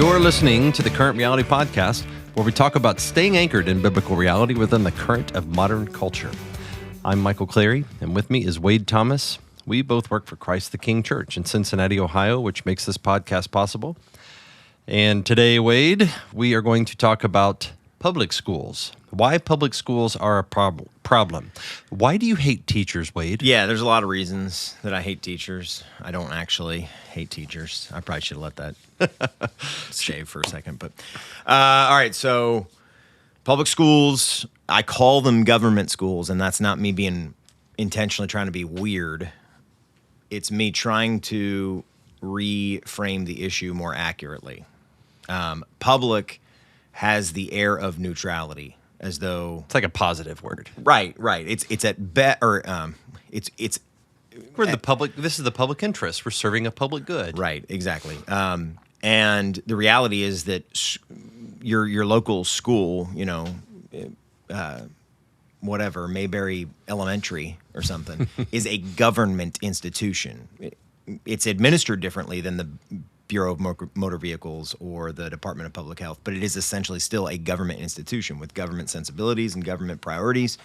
You're listening to the Current Reality Podcast, where we talk about staying anchored in biblical reality within the current of modern culture. I'm Michael Clary, and with me is Wade Thomas. We both work for Christ the King Church in Cincinnati, Ohio, which makes this podcast possible. And today, Wade, we are going to talk about public schools. Why public schools are a problem. Why do you hate teachers, Wade? Yeah, there's a lot of reasons that I hate teachers. I don't actually hate teachers. I probably should have let that shave for a second. But all right, so public schools, I call them government schools, and that's not me being intentionally trying to be weird. It's me trying to reframe the issue more accurately. Public has the air of neutrality, as though It's like a positive word. right. It's at bet or it's We're the public. This is the public interest. We're serving a public good. right, exactly. And the reality is that your local school, whatever, Mayberry Elementary or something, is a government institution. It's administered differently than the Bureau of Motor Vehicles or the Department of Public Health, but it is essentially still a government institution with government sensibilities and government priorities.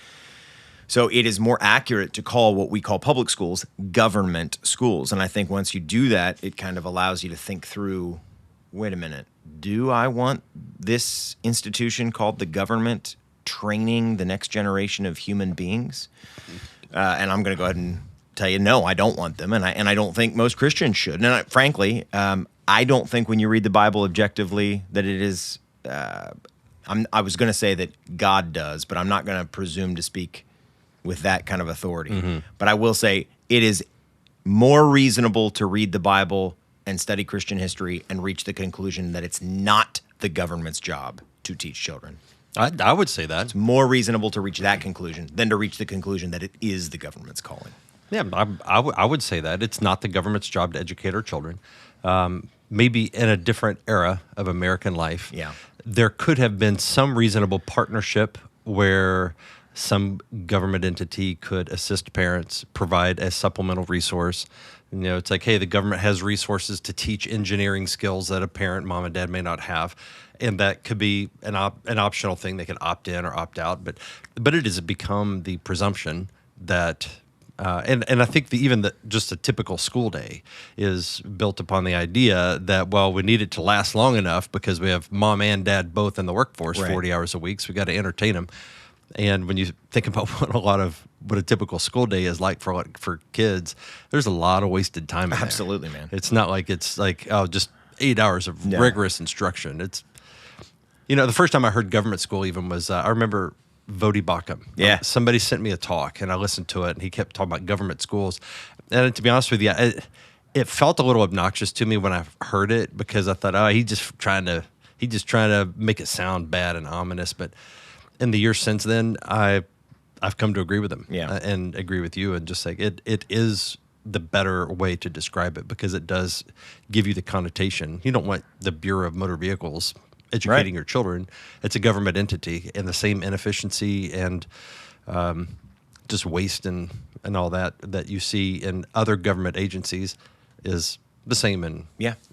So it is more accurate to call what we call public schools government schools. And I think once you do that, it kind of allows you to think through, wait a minute, do I want this institution called the government training the next generation of human beings? And I'm going to go ahead and tell you, no, I don't want them. And I don't think most Christians should. And frankly, I don't think when you read the Bible objectively that it is, I was going to say that God does, but I'm not going to presume to speak with that kind of authority. Mm-hmm. But I will say it is more reasonable to read the Bible and study Christian history and reach the conclusion that it's not the government's job to teach children. I would say that. It's more reasonable to reach that conclusion than to reach the conclusion that it is the government's calling. Yeah, I would say that. It's not the government's job to educate our children. Maybe in a different era of American life, there could have been some reasonable partnership where some government entity could assist parents, provide a supplemental resource. It's like, hey, the government has resources to teach engineering skills that a parent, mom and dad, may not have. And that could be an optional thing. They could opt in or opt out. But it has become the presumption that and I think just a typical school day is built upon the idea that, well, we need it to last long enough because we have mom and dad both in the workforce 40 hours a week, so we got to entertain them. And when you think about what a typical school day is like for kids, there's a lot of wasted time in Absolutely, there. Man. It's not like it's like, just 8 hours of rigorous instruction. It's, the first time I heard government school even was, I remember Vodi Bakum. Yeah. Somebody sent me a talk, and I listened to it, and he kept talking about government schools. And to be honest with you, it felt a little obnoxious to me when I heard it because I thought, he's just trying to make it sound bad and ominous. But in the years since then, I've come to agree with him and agree with you, and just like it is the better way to describe it because it does give you the connotation. You don't want the Bureau of Motor Vehicles educating your children. It's a government entity, and the same inefficiency and just waste and all that you see in other government agencies is the same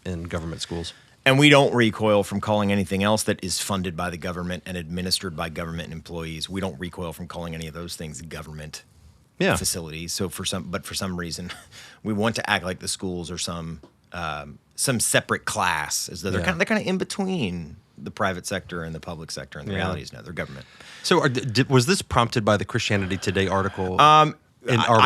in government schools. And we don't recoil from calling anything else that is funded by the government and administered by government employees. We don't recoil from calling any of those things government facilities. So for some reason, we want to act like the schools are some separate class, as though they're kind of in between the private sector and the public sector. And the reality is, no, they're government. So was this prompted by the Christianity Today article? I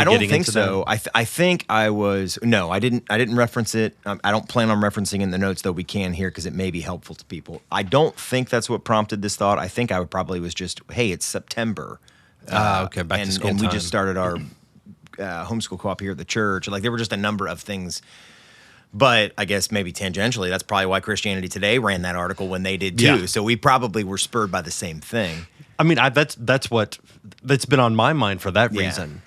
don't think so. I think I was I didn't reference it. I don't plan on referencing it in the notes, though we can here because it may be helpful to people. I don't think that's what prompted this thought. I think I probably was just, hey, it's September. Okay, back to school and time. We just started our homeschool co-op here at the church. Like there were just a number of things. But I guess maybe tangentially, that's probably why Christianity Today ran that article when they did too. Yeah. So we probably were spurred by the same thing. I mean, that's been on my mind for that reason.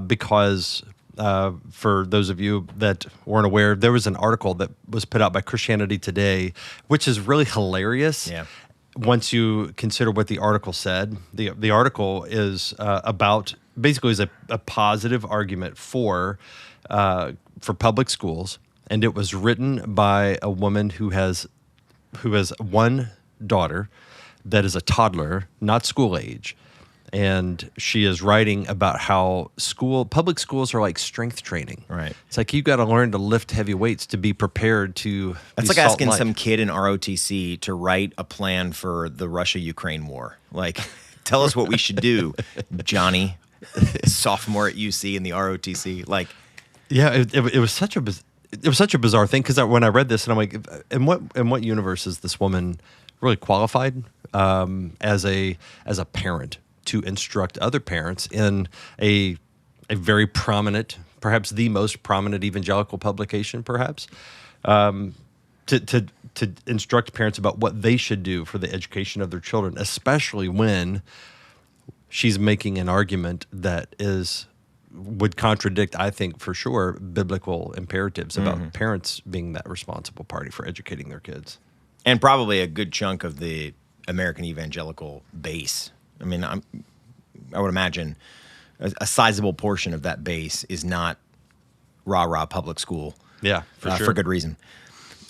Because for those of you that weren't aware, there was an article that was put out by Christianity Today, which is really hilarious. Yeah. Once you consider what the article said, the article is about basically is a positive argument for public schools, and it was written by a woman who has who has one daughter that is a toddler, not school age. And she is writing about how public schools are like strength training. Right. It's like you got to learn to lift heavy weights to be prepared to. That's like asking some kid in ROTC to write a plan for the Russia-Ukraine war. Like, tell us what we should do, Johnny, sophomore at UC in the ROTC. Like, yeah, it was such a bizarre thing because when I read this and I'm like, in what universe is this woman really qualified as a parent to instruct other parents in a very prominent, perhaps the most prominent evangelical publication, perhaps, to instruct parents about what they should do for the education of their children, especially when she's making an argument that would contradict, I think, for sure, biblical imperatives about parents being that responsible party for educating their kids. And probably a good chunk of the American evangelical base. I mean, I would imagine a sizable portion of that base is not rah-rah public school. Yeah, for sure. For good reason.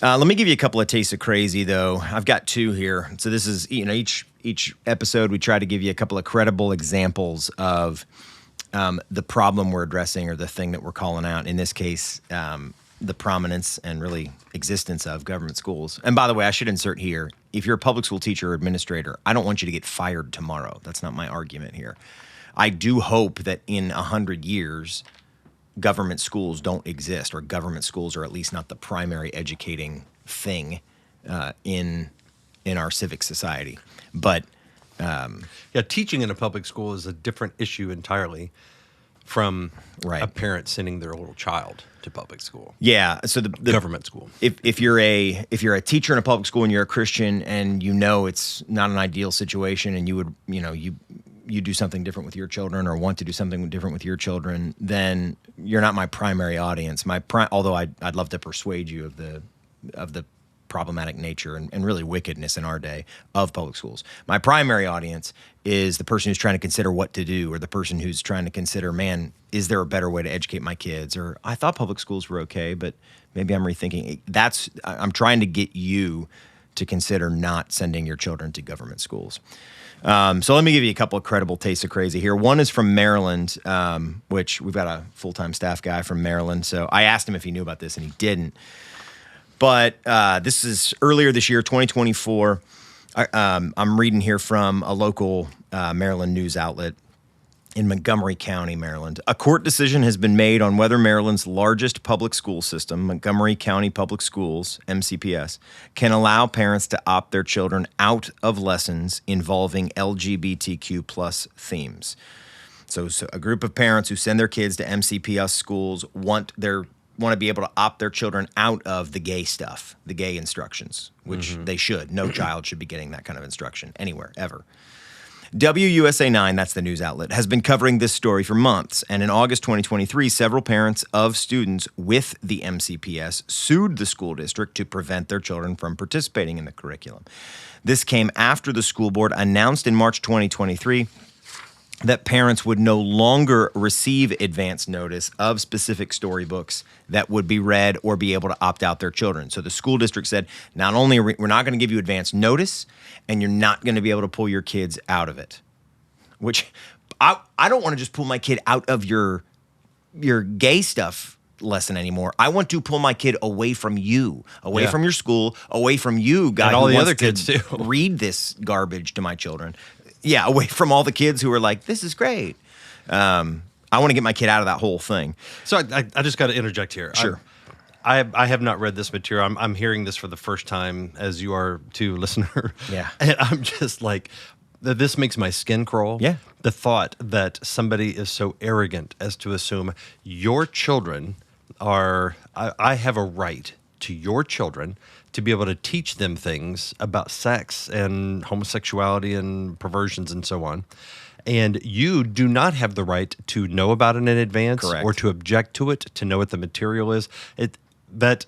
Let me give you a couple of tastes of crazy, though. I've got two here. So this is, each episode we try to give you a couple of credible examples of the problem we're addressing or the thing that we're calling out. In this case, the prominence and really existence of government schools. And by the way, I should insert here, if you're a public school teacher or administrator, I don't want you to get fired tomorrow. That's not my argument here. I do hope that in 100 years, government schools don't exist, or government schools are at least not the primary educating thing in our civic society. But teaching in a public school is a different issue entirely from a parent sending their little child to public school. Yeah, so the government school. If you're a teacher in a public school and you're a Christian and it's not an ideal situation and you would you do something different with your children or want to do something different with your children, then you're not my primary audience. Although I'd love to persuade you of the problematic nature and really wickedness in our day of public schools. My primary audience is the person who's trying to consider what to do, or the person who's trying to consider, man, is there a better way to educate my kids? Or I thought public schools were okay, but maybe I'm rethinking. I'm trying to get you to consider not sending your children to government schools. So let me give you a couple of credible tastes of crazy here. One is from Maryland, which we've got a full-time staff guy from Maryland. So I asked him if he knew about this, and he didn't. But this is earlier this year, 2024. I'm reading here from a local Maryland news outlet in Montgomery County, Maryland. A court decision has been made on whether Maryland's largest public school system, Montgomery County Public Schools, MCPS, can allow parents to opt their children out of lessons involving LGBTQ plus themes. So a group of parents who send their kids to MCPS schools want to be able to opt their children out of the gay stuff, the gay instructions, which they should. No child should be getting that kind of instruction anywhere, ever. WUSA 9, that's the news outlet, has been covering this story for months. And in August 2023, several parents of students with the MCPS sued the school district to prevent their children from participating in the curriculum. This came after the school board announced in March 2023 that parents would no longer receive advance notice of specific storybooks that would be read or be able to opt out their children. So the school district said, not only we're not going to give you advance notice, and you're not going to be able to pull your kids out of it. Which I don't want to just pull my kid out of your gay stuff lesson anymore. I want to pull my kid away from you, away from your school, away from you, guy and all who the wants other kids to too. Read this garbage to my children. Yeah, away from all the kids who are like, this is great. I want to get my kid out of that whole thing. So I just got to interject here. Sure. I have not read this material. I'm hearing this for the first time, as you are too, listener. Yeah. And I'm just like, this makes my skin crawl. Yeah. The thought that somebody is so arrogant as to assume your children are, I have a right to your children to be able to teach them things about sex and homosexuality and perversions and so on. And you do not have the right to know about it in advance. Correct. Or to object to it, to know what the material is. That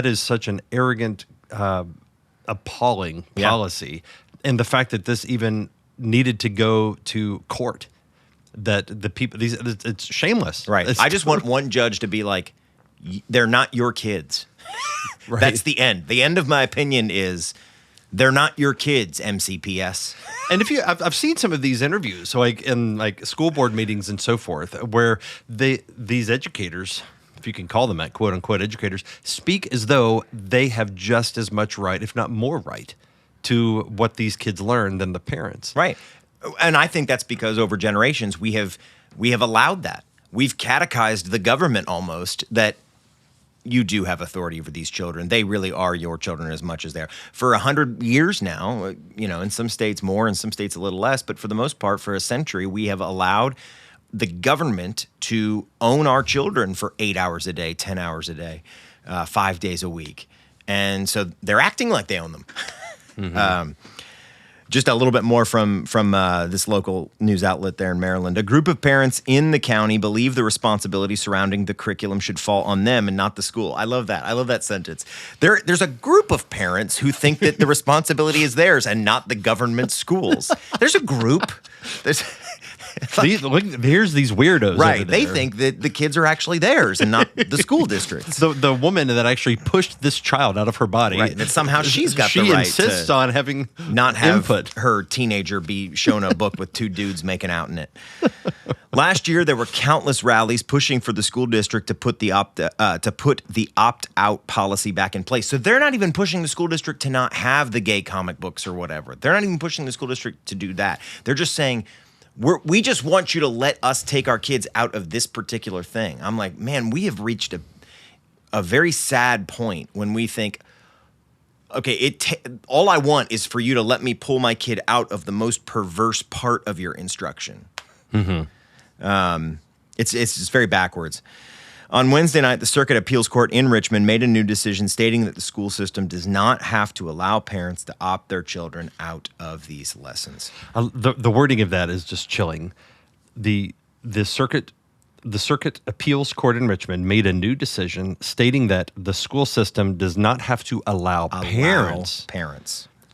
is such an arrogant, appalling policy. And the fact that this even needed to go to court, that the people, it's shameless. Right. I just want one judge to be like, they're not your kids. Right. That's the end. The end of my opinion is they're not your kids, MCPS. And I've seen some of these interviews, so like in like school board meetings and so forth, where these educators, if you can call them that, quote unquote educators, speak as though they have just as much right, if not more right, to what these kids learn than the parents. Right. And I think that's because over generations we have allowed that. We've catechized the government almost that you do have authority over these children. They really are your children as much as they are. For 100 years now, in some states more, in some states a little less, but for the most part, for a century, we have allowed the government to own our children for 8 hours a day, 10 hours a day, 5 days a week. And so they're acting like they own them. Mm-hmm. Just a little bit more from this local news outlet there in Maryland. A group of parents in the county believe the responsibility surrounding the curriculum should fall on them and not the school. I love that. I love that sentence. There's a group of parents who think that the responsibility is theirs and not the government schools. There's a group. Here's these weirdos. Right. They think that the kids are actually theirs and not the school districts. The woman that actually pushed this child out of her body. Right. That somehow she's got the right She insists on having not have input. Her teenager be shown a book with two dudes making out in it. Last year, there were countless rallies pushing for the school district to put the opt-out policy back in place. So they're not even pushing the school district to not have the gay comic books or whatever. They're not even pushing the school district to do that. They're just saying, we just want you to let us take our kids out of this particular thing. I'm like, man, we have reached a very sad point when we think, okay, all I want is for you to let me pull my kid out of the most perverse part of your instruction. Mm-hmm. It's just very backwards. On Wednesday night, the Circuit Appeals Court in Richmond made a new decision stating that the school system does not have to allow parents to opt their children out of these lessons. The wording of that is just chilling. The Circuit Appeals Court in Richmond made a new decision stating that the school system does not have to allow parents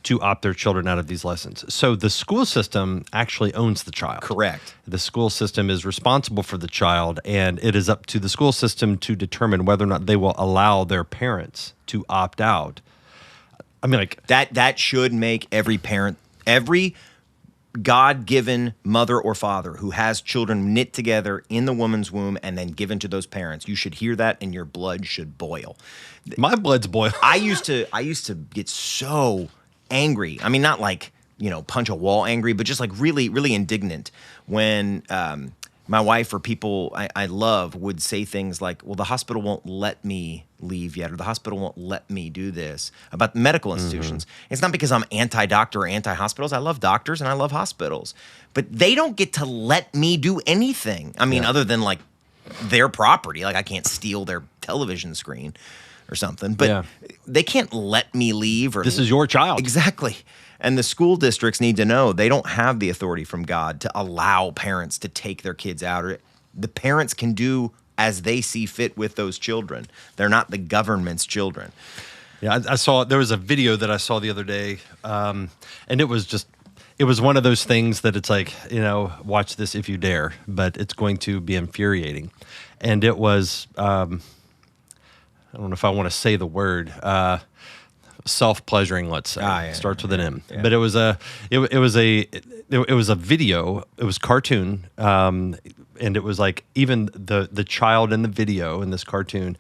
to opt their children out of these lessons. So the school system actually owns the child. Correct. The school system is responsible for the child, and it is up to the school system to determine whether or not they will allow their parents to opt out. I mean, like that should make every parent, every God-given mother or father who has children knit together in the woman's womb and then given to those parents, you should hear that and your blood should boil. My blood's boiling. I used to get so angry. I mean, not like, punch a wall angry, but just like really, really indignant when my wife or people I love would say things like, well, the hospital won't let me leave yet, or the hospital won't let me do this, about medical institutions. Mm-hmm. It's not because I'm anti-doctor or anti-hospitals. I love doctors and I love hospitals. But they don't get to let me do anything. I mean, other than like their property. Like I can't steal their television screen or something. But they can't let me leave. Or this is your child. Exactly. And the school districts need to know they don't have the authority from God to allow parents to take their kids out. Or the parents can do as they see fit with those children. They're not the government's children. Yeah, there was a video that I saw the other day, and it was one of those things that it's like, watch this if you dare, but it's going to be infuriating. And it was, I don't know if I want to say the word, self-pleasuring, let's say. Starts with an M. Yeah. But it was a video. It was cartoon, and it was like even the child in the video in this cartoon,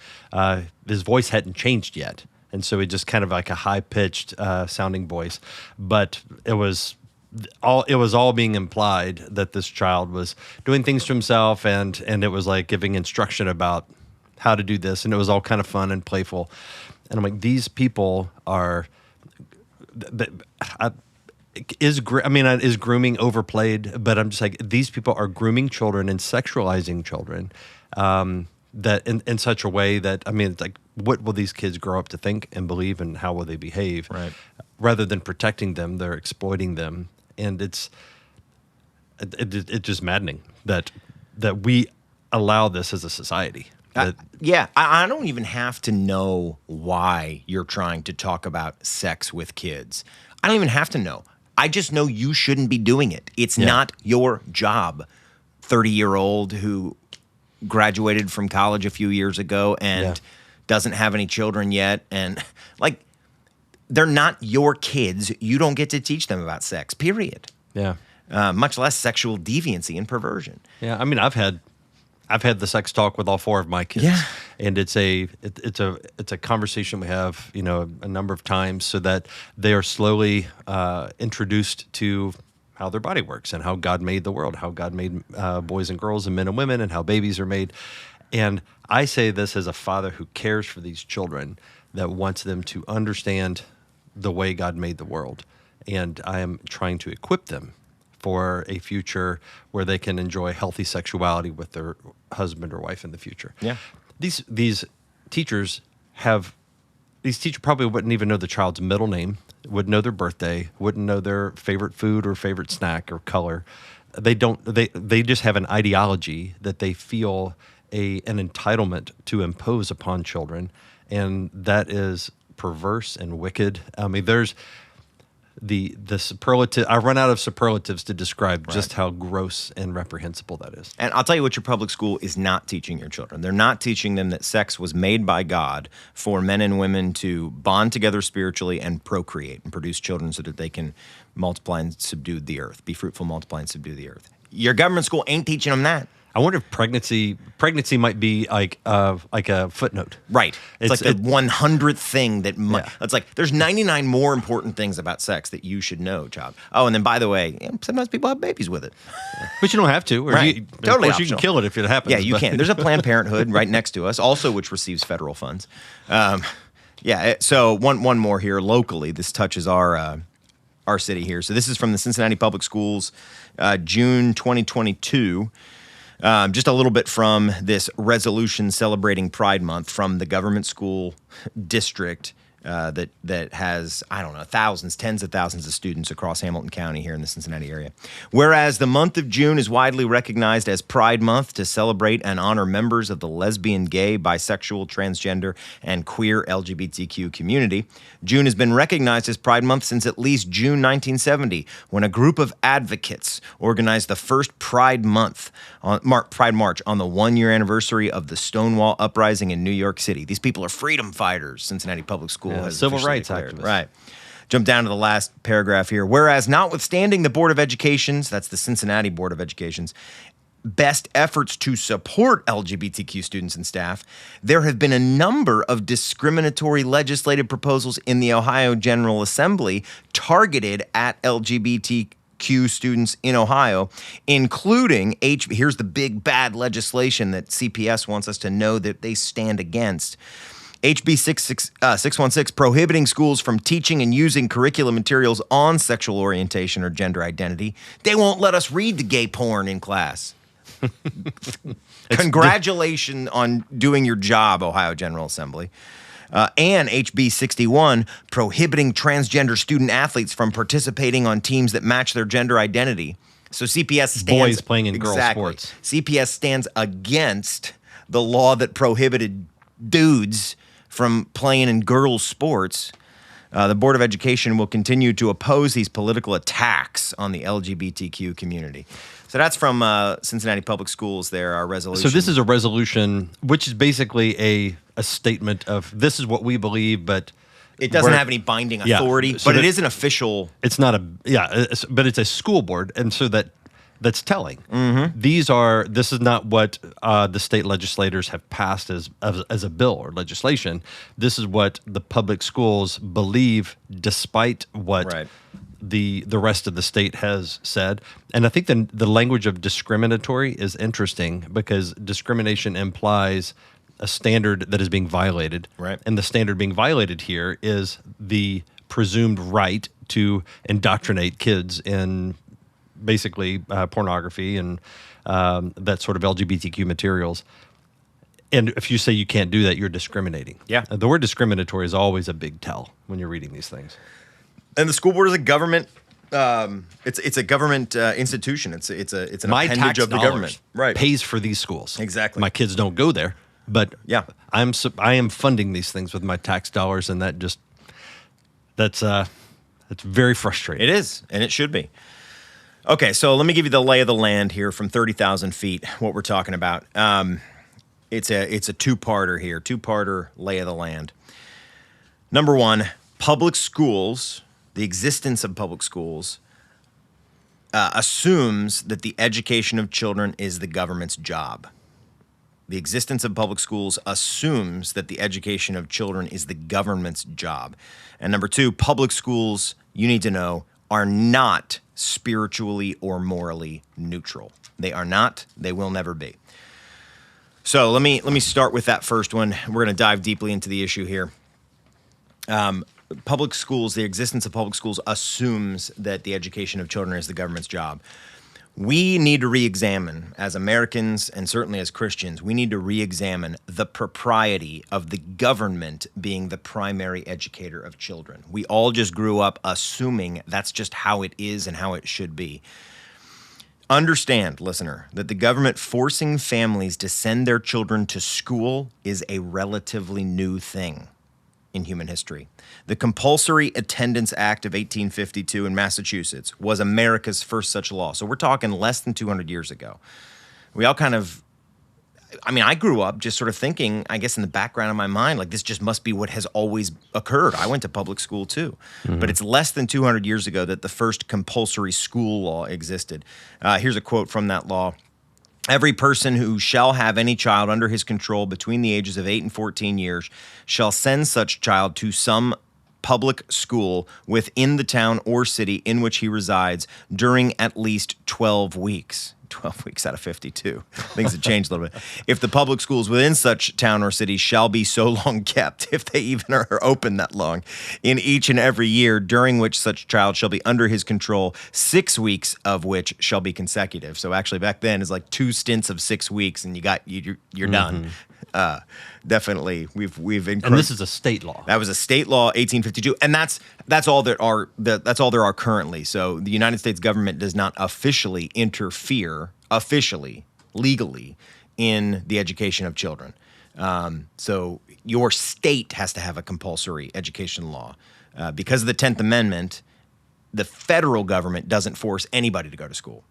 his voice hadn't changed yet, and so it just kind of like a high-pitched sounding voice. But it was all being implied that this child was doing things to himself, and it was like giving instruction about how to do this, and it was all kind of fun and playful. And I'm like, these people are. Is grooming overplayed? But I'm just like, these people are grooming children and sexualizing children, that in such a way that, I mean, it's like, what will these kids grow up to think and believe, and how will they behave? Right. Rather than protecting them, they're exploiting them, and it's just maddening that we allow this as a society. I don't even have to know why you're trying to talk about sex with kids. I don't even have to know. I just know you shouldn't be doing it. It's not your job, 30-year-old who graduated from college a few years ago and doesn't have any children yet. And like, they're not your kids. You don't get to teach them about sex, period. Yeah. Much less sexual deviancy and perversion. Yeah. I mean, I've had the sex talk with all 4 of my kids. Yeah. And it's a conversation we have, a number of times so that they are slowly introduced to how their body works and how God made the world, how God made boys and girls and men and women, and how babies are made. And I say this as a father who cares for these children, that wants them to understand the way God made the world. And I am trying to equip them for a future where they can enjoy healthy sexuality with their husband or wife in the future. Yeah. These teachers probably wouldn't even know the child's middle name, wouldn't know their birthday, wouldn't know their favorite food or favorite snack or color. They just have an ideology that they feel an entitlement to impose upon children, and that is perverse and wicked. I mean, there's the superlative. I run out of superlatives to describe just how gross and reprehensible that is. And I'll tell you what your public school is not teaching your children. They're not teaching them that sex was made by God for men and women to bond together spiritually and procreate and produce children so that they can multiply and subdue the earth, be fruitful, multiply, and subdue the earth. Your government school ain't teaching them that. I wonder if pregnancy might be like a footnote. Right. It's like the 100th thing that it's like there's 99 more important things about sex that you should know, child. Oh, and then by the way, sometimes people have babies with it. But you don't have to. Or right. Totally of course, you can kill it if it happens. Yeah, you can. There's a Planned Parenthood right next to us, also which receives federal funds. So one more here locally. This touches our city here. So this is from the Cincinnati Public Schools, June 2022. Just a little bit from this resolution celebrating Pride Month from the government school district that has, I don't know, thousands, tens of thousands of students across Hamilton County here in the Cincinnati area. Whereas the month of June is widely recognized as Pride Month to celebrate and honor members of the lesbian, gay, bisexual, transgender, and queer LGBTQ community, June has been recognized as Pride Month since at least June 1970, when a group of advocates organized the first Pride March on the one-year anniversary of the Stonewall Uprising in New York City. These people are freedom fighters, Cincinnati Public School has civil rights declared. activists. Right. Jump down to the last paragraph here. Whereas notwithstanding the Board of Education's, that's the Cincinnati Board of Education's, best efforts to support LGBTQ students and staff, there have been a number of discriminatory legislative proposals in the Ohio General Assembly targeted at LGBTQ students in Ohio, including here's the big bad legislation that CPS wants us to know that they stand against. HB 616, prohibiting schools from teaching and using curriculum materials on sexual orientation or gender identity. They won't let us read the gay porn in class. Congratulations on doing your job, Ohio General Assembly. And HB 61, prohibiting transgender student athletes from participating on teams that match their gender identity. So CPS stands... Boys playing in girls' sports. CPS stands against the law that prohibited dudes from playing in girls' sports. The Board of Education will continue to oppose these political attacks on the LGBTQ community. So that's from Cincinnati Public Schools there, our resolution. So this is a resolution, which is basically a statement of this is what we believe, but... It doesn't have any binding authority, so but it is an official... It's not but it's a school board, and so that's telling. Mm-hmm. This is not what the state legislators have passed as a bill or legislation. This is what the public schools believe, despite what the rest of the state has said. And I think the language of discriminatory is interesting because discrimination implies a standard that is being violated. Right. And the standard being violated here is the presumed right to indoctrinate kids in basically pornography and that sort of LGBTQ materials. And if you say you can't do that, you're discriminating. Yeah. The word discriminatory is always a big tell when you're reading these things. And the school board is a government. It's a government institution. It's an My appendage tax of the government. Right. Pays for these schools. Exactly. My kids don't go there, but I am funding these things with my tax dollars, and that's very frustrating. It is, and it should be. Okay, so let me give you the lay of the land here from 30,000 feet, what we're talking about. It's a two-parter here, two-parter lay of the land. Number one, public schools, the existence of public schools, assumes that the education of children is the government's job. The existence of public schools assumes that the education of children is the government's job. And number two, public schools, you need to know, are not spiritually or morally neutral. They are not. They will never be. So let me start with that first one. We're going to dive deeply into the issue here. Public schools, the existence of public schools assumes that the education of children is the government's job. We need to re-examine, as Americans and certainly as Christians, we need to re-examine the propriety of the government being the primary educator of children. We all just grew up assuming that's just how it is and how it should be. Understand, listener, that the government forcing families to send their children to school is a relatively new thing in human history. The Compulsory Attendance Act of 1852 in Massachusetts was America's first such law. So we're talking less than 200 years ago. We all I grew up just sort of thinking, I guess in the background of my mind, like this just must be what has always occurred. I went to public school too. Mm-hmm. But it's less than 200 years ago that the first compulsory school law existed. Here's a quote from that law. Every person who shall have any child under his control between the ages of 8 and 14 years shall send such child to some public school within the town or city in which he resides during at least 12 weeks. 12 weeks out of 52. Things have changed a little bit. If the public schools within such town or city shall be so long kept, if they even are open that long, in each and every year during which such child shall be under his control, 6 weeks of which shall be consecutive. So actually back then is like 2 stints of 6 weeks and you're done. Definitely, we've and this is a state law. That was a state law, 1852, and that's all there are currently. So the United States government does not officially interfere, legally, in the education of children. So your state has to have a compulsory education law because of the 10th Amendment. The federal government doesn't force anybody to go to school.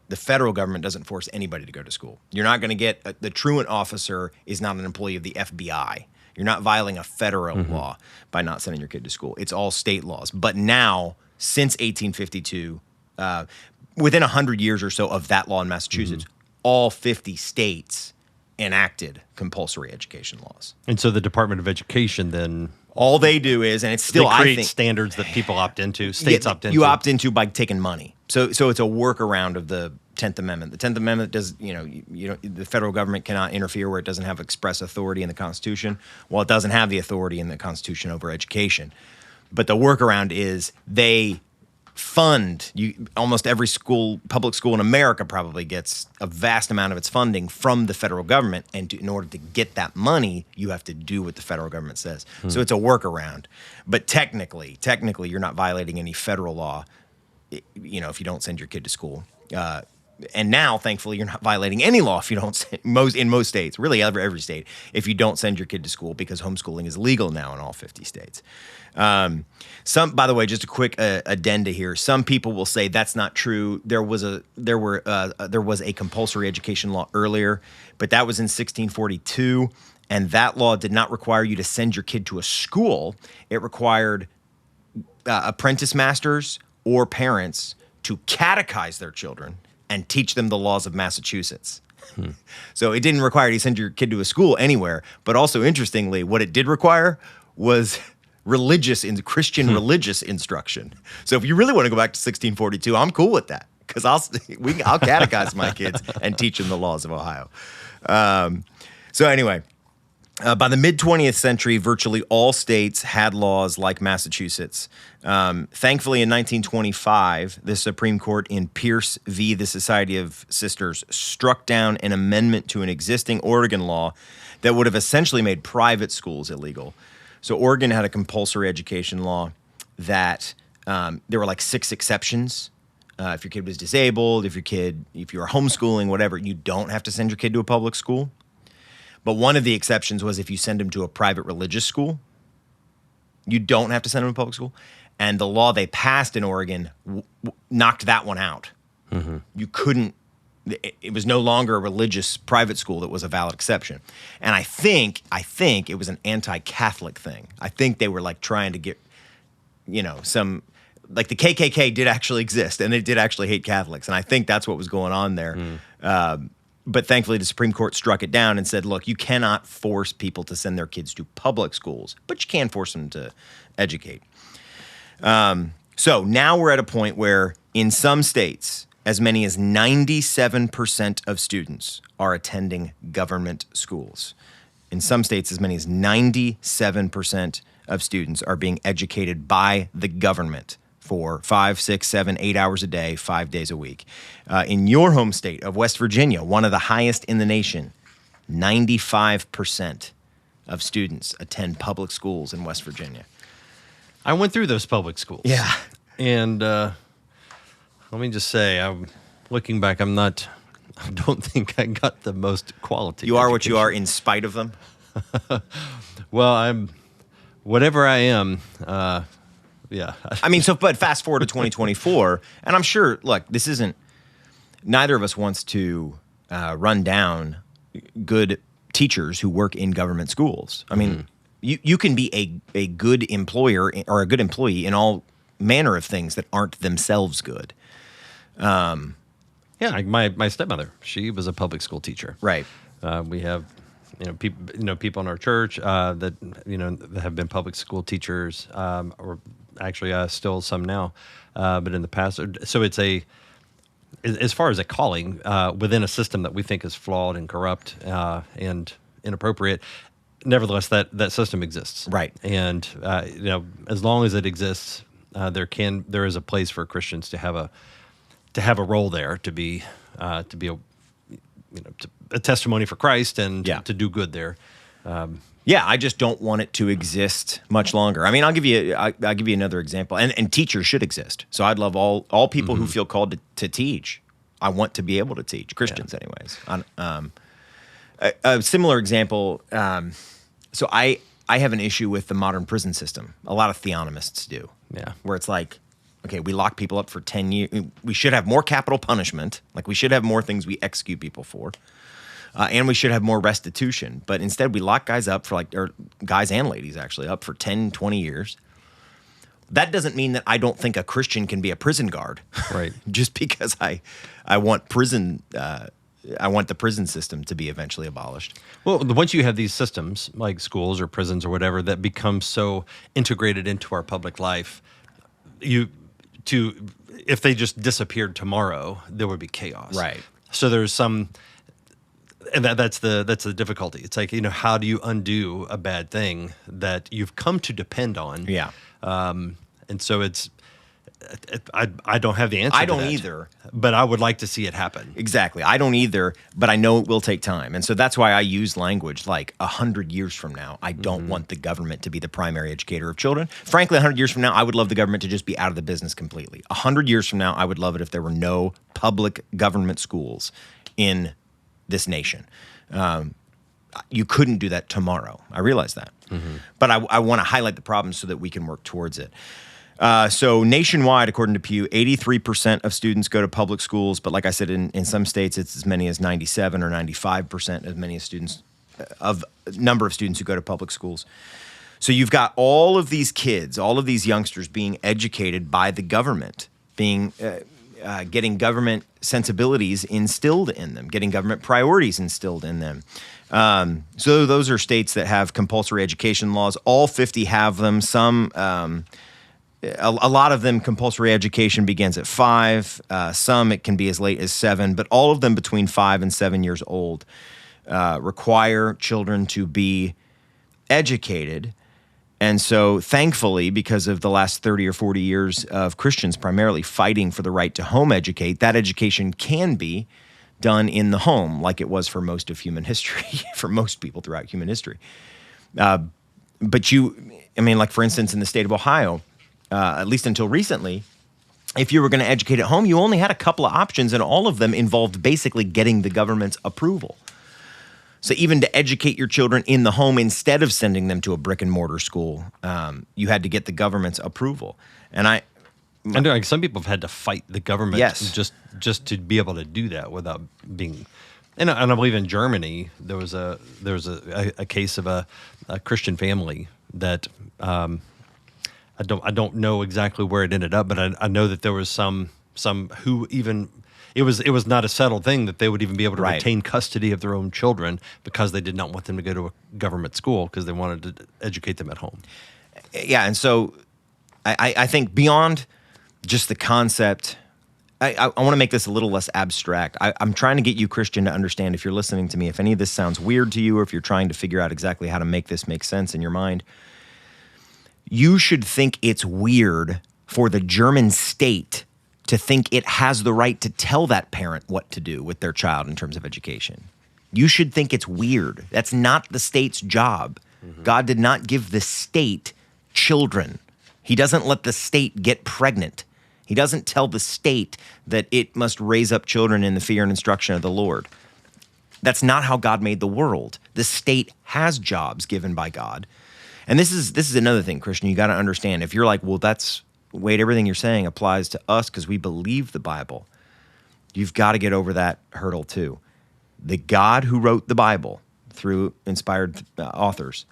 The federal government doesn't force anybody to go to school. You're not going to get the truant officer is not an employee of the FBI. You're not violating a federal law by not sending your kid to school. It's all state laws. But now, since 1852, within 100 years or so of that law in Massachusetts, all 50 states enacted compulsory education laws. And so the Department of Education then... all they do is, and it's still, they create standards that people opt into, states opt into. You opt into by taking money. So it's a workaround of the 10th Amendment. The 10th Amendment does, the federal government cannot interfere where it doesn't have express authority in the Constitution. Well, it doesn't have the authority in the Constitution over education. But the workaround is they fund almost every public school in America probably gets a vast amount of its funding from the federal government, and in order to get that money, you have to do what the federal government says. So it's a workaround. But technically, you're not violating any federal law, if you don't send your kid to school. And now, thankfully, you're not violating any law if you don't in most states, really every state, if you don't send your kid to school, because homeschooling is legal now in all 50 states. By the way, just a quick addenda here. Some people will say that's not true. There was a compulsory education law earlier, but that was in 1642, and that law did not require you to send your kid to a school. It required apprentice masters or parents to catechize their children and teach them the laws of Massachusetts. So it didn't require you to send your kid to a school anywhere, but also interestingly, what it did require was Christian religious instruction. So if you really want to go back to 1642, I'm cool with that, because I'll catechize my kids and teach them the laws of Ohio. So anyway, by the mid-20th century, virtually all states had laws like Massachusetts. Thankfully, in 1925, the Supreme Court in Pierce v. the Society of Sisters struck down an amendment to an existing Oregon law that would have essentially made private schools illegal. So Oregon had a compulsory education law that there were like 6 exceptions. If your kid was disabled, if you were homeschooling, whatever, you don't have to send your kid to a public school. But one of the exceptions was if you send him to a private religious school, you don't have to send him to public school. And the law they passed in Oregon knocked that one out. You couldn't. It was no longer a religious private school that was a valid exception. And I think it was an anti-Catholic thing. I think they were like trying to get, some, like the KKK did actually exist and they did actually hate Catholics. And I think that's what was going on there. But thankfully the Supreme Court struck it down and said, look, you cannot force people to send their kids to public schools, but you can force them to educate. So now we're at a point where in some states, as many as 97% of students are attending government schools. In some states, as many as 97% of students are being educated by the government for 5, 6, 7, 8 hours a day, 5 days a week. In your home state of West Virginia, one of the highest in the nation, 95% of students attend public schools in West Virginia. I went through those public schools. Yeah. And let me just say, looking back, I don't think I got the most quality. You are what you are in spite of them? Well, whatever I am, yeah. I mean, but fast forward to 2024, and I'm sure, look, neither of us wants to run down good teachers who work in government schools. I mean, you can be a good employer or a good employee in all manner of things that aren't themselves good. Yeah, my stepmother, she was a public school teacher. Right. We have, people in our church that that have been public school teachers, or actually still some now, but in the past. So it's as far as a calling within a system that we think is flawed and corrupt and inappropriate. Nevertheless, that system exists. Right. And as long as it exists, there is a place for Christians to have a role there, to be a testimony for Christ and to do good there. I just don't want it to exist much longer. I mean, I'll give you another example. And teachers should exist. So I'd love all people who feel called to teach. I want to be able to teach Christians, anyways. A similar example. So I have an issue with the modern prison system. A lot of theonomists do. Yeah. Where it's like, okay, we lock people up for 10 years. We should have more capital punishment. Like, we should have more things we execute people for. And we should have more restitution. But instead, we lock guys up or guys and ladies actually, up for 10, 20 years. That doesn't mean that I don't think a Christian can be a prison guard. Right. Just because I want prison, I want the prison system to be eventually abolished. Well, once you have these systems, like schools or prisons or whatever, that become so integrated into our public life, if they just disappeared tomorrow, there would be chaos. Right. So there's some, and that's the difficulty. It's like, how do you undo a bad thing that you've come to depend on? Yeah. And so I don't have the answer. I don't to that, either. But I would like to see it happen. Exactly. I don't either, but I know it will take time. And so that's why I use language like 100 years from now, I don't want the government to be the primary educator of children. Frankly, 100 years from now, I would love the government to just be out of the business completely. 100 years from now, I would love it if there were no public government schools in this nation. You couldn't do that tomorrow. I realize that. But I want to highlight the problems so that we can work towards it. So nationwide, according to Pew, 83% of students go to public schools. But like I said, in some states, it's as many as 97 or 95%, as many as students of number of students who go to public schools. So you've got all of these kids, all of these youngsters being educated by the government, getting government sensibilities instilled in them, getting government priorities instilled in them. So those are states that have compulsory education laws. All 50 have them. Some, a lot of them, compulsory education begins at 5. Some it can be as late as 7, but all of them between 5 and 7 years old require children to be educated. And so thankfully, because of the last 30 or 40 years of Christians primarily fighting for the right to home educate, that education can be done in the home like it was for most of human history, for most people throughout human history. But like for instance, in the state of Ohio, at least until recently, if you were going to educate at home, you only had a couple of options, and all of them involved basically getting the government's approval. So even to educate your children in the home instead of sending them to a brick and mortar school, you had to get the government's approval. And I know, like, some people have had to fight the government Yes. just to be able to do that without being. And I believe in Germany there was a case of a Christian family that I don't know exactly where it ended up, but I know that there was some who even it was not a settled thing that they would even be able to Right. retain custody of their own children because they did not want them to go to a government school because they wanted to educate them at home. Yeah, and so I think beyond just the concept, I want to make this a little less abstract. I'm trying to get you, Christian, to understand, if you're listening to me, if any of this sounds weird to you, or if you're trying to figure out exactly how to make this make sense in your mind, you should think it's weird for the German state to think it has the right to tell that parent what to do with their child in terms of education. You should think it's weird. That's not the state's job. Mm-hmm. God did not give the state children. He doesn't let the state get pregnant. He doesn't tell the state that it must raise up children in the fear and instruction of the Lord. That's not how God made the world. The state has jobs given by God. And this is another thing, Christian, you got to understand. If you're like, well, everything you're saying applies to us because we believe the Bible, you've got to get over that hurdle too. The God who wrote the Bible through inspired authors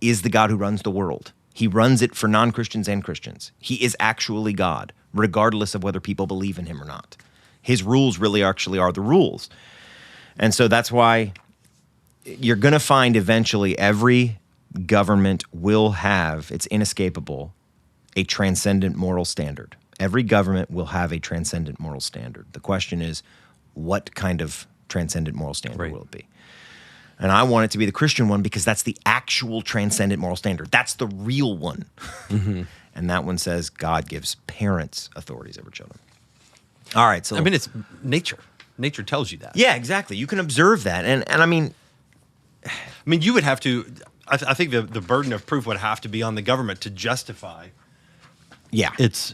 is the God who runs the world. He runs it for non-Christians and Christians. He is actually God, regardless of whether people believe in him or not. His rules really actually are the rules. And so that's why you're going to find eventually every government will have, it's inescapable, a transcendent moral standard. Every government will have a transcendent moral standard. The question is, what kind of transcendent moral standard will it be? And I want it to be the Christian one because that's the actual transcendent moral standard. That's the real one. Mm-hmm. And that one says God gives parents authorities over children. All right. So I mean, it's nature. Nature tells you that. Yeah, exactly. You can observe that. And I mean, you would have to, I think the burden of proof would have to be on the government to justify its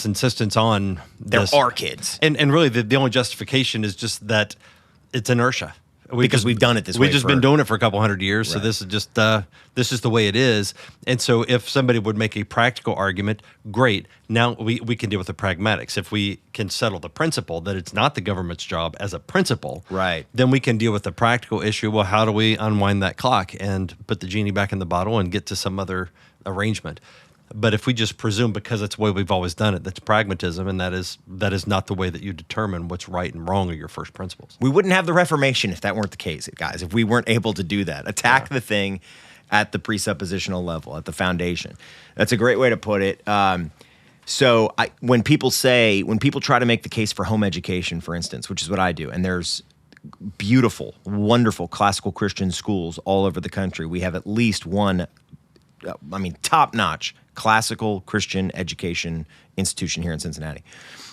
insistence on there are kids. And really the only justification is just that it's inertia. Because we've done it this way. We've just been doing it for a couple hundred years, right. So this is just this is the way it is. And so if somebody would make a practical argument, great. Now we can deal with the pragmatics. If we can settle the principle that it's not the government's job as a principle, right, then we can deal with the practical issue. Well, how do we unwind that clock and put the genie back in the bottle and get to some other arrangement? But if we just presume because it's the way we've always done it, that's pragmatism, and that is not the way that you determine what's right and wrong of your first principles. We wouldn't have the Reformation if that weren't the case, guys, if we weren't able to do that. Attack the thing at the presuppositional level, at the foundation. That's a great way to put it. So when people try to make the case for home education, for instance, which is what I do, and there's beautiful, wonderful classical Christian schools all over the country. We have at least one, top-notch classical Christian education institution here in Cincinnati.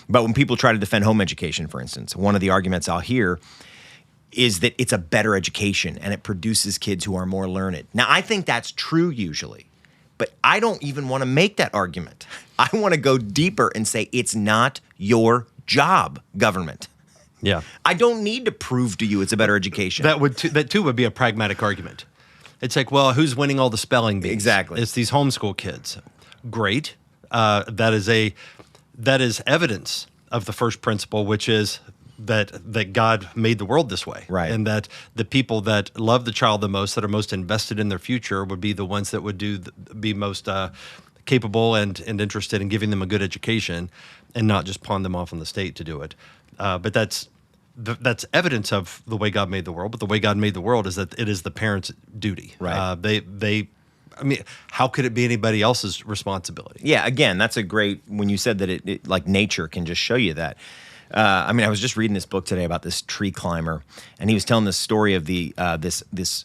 But when people try to defend home education, for instance, one of the arguments I'll hear is that it's a better education and it produces kids who are more learned. Now, I think that's true usually, but I don't even want to make that argument. I want to go deeper and say it's not your job, government. Yeah. I don't need to prove to you it's a better education. That too would be a pragmatic argument. It's like, well, who's winning all the spelling bees? Exactly. It's these homeschool kids. Great. That is evidence of the first principle, which is that God made the world this way. Right. And that the people that love the child the most, that are most invested in their future, would be the ones that would be most capable and interested in giving them a good education and not just pawn them off on the state to do it. But that's evidence of the way God made the world. But the way God made the world is that it is the parents' duty. Right. How could it be anybody else's responsibility? Yeah, again, that's a great, when you said that it like nature can just show you that. I was just reading this book today about this tree climber, and he was telling the story of this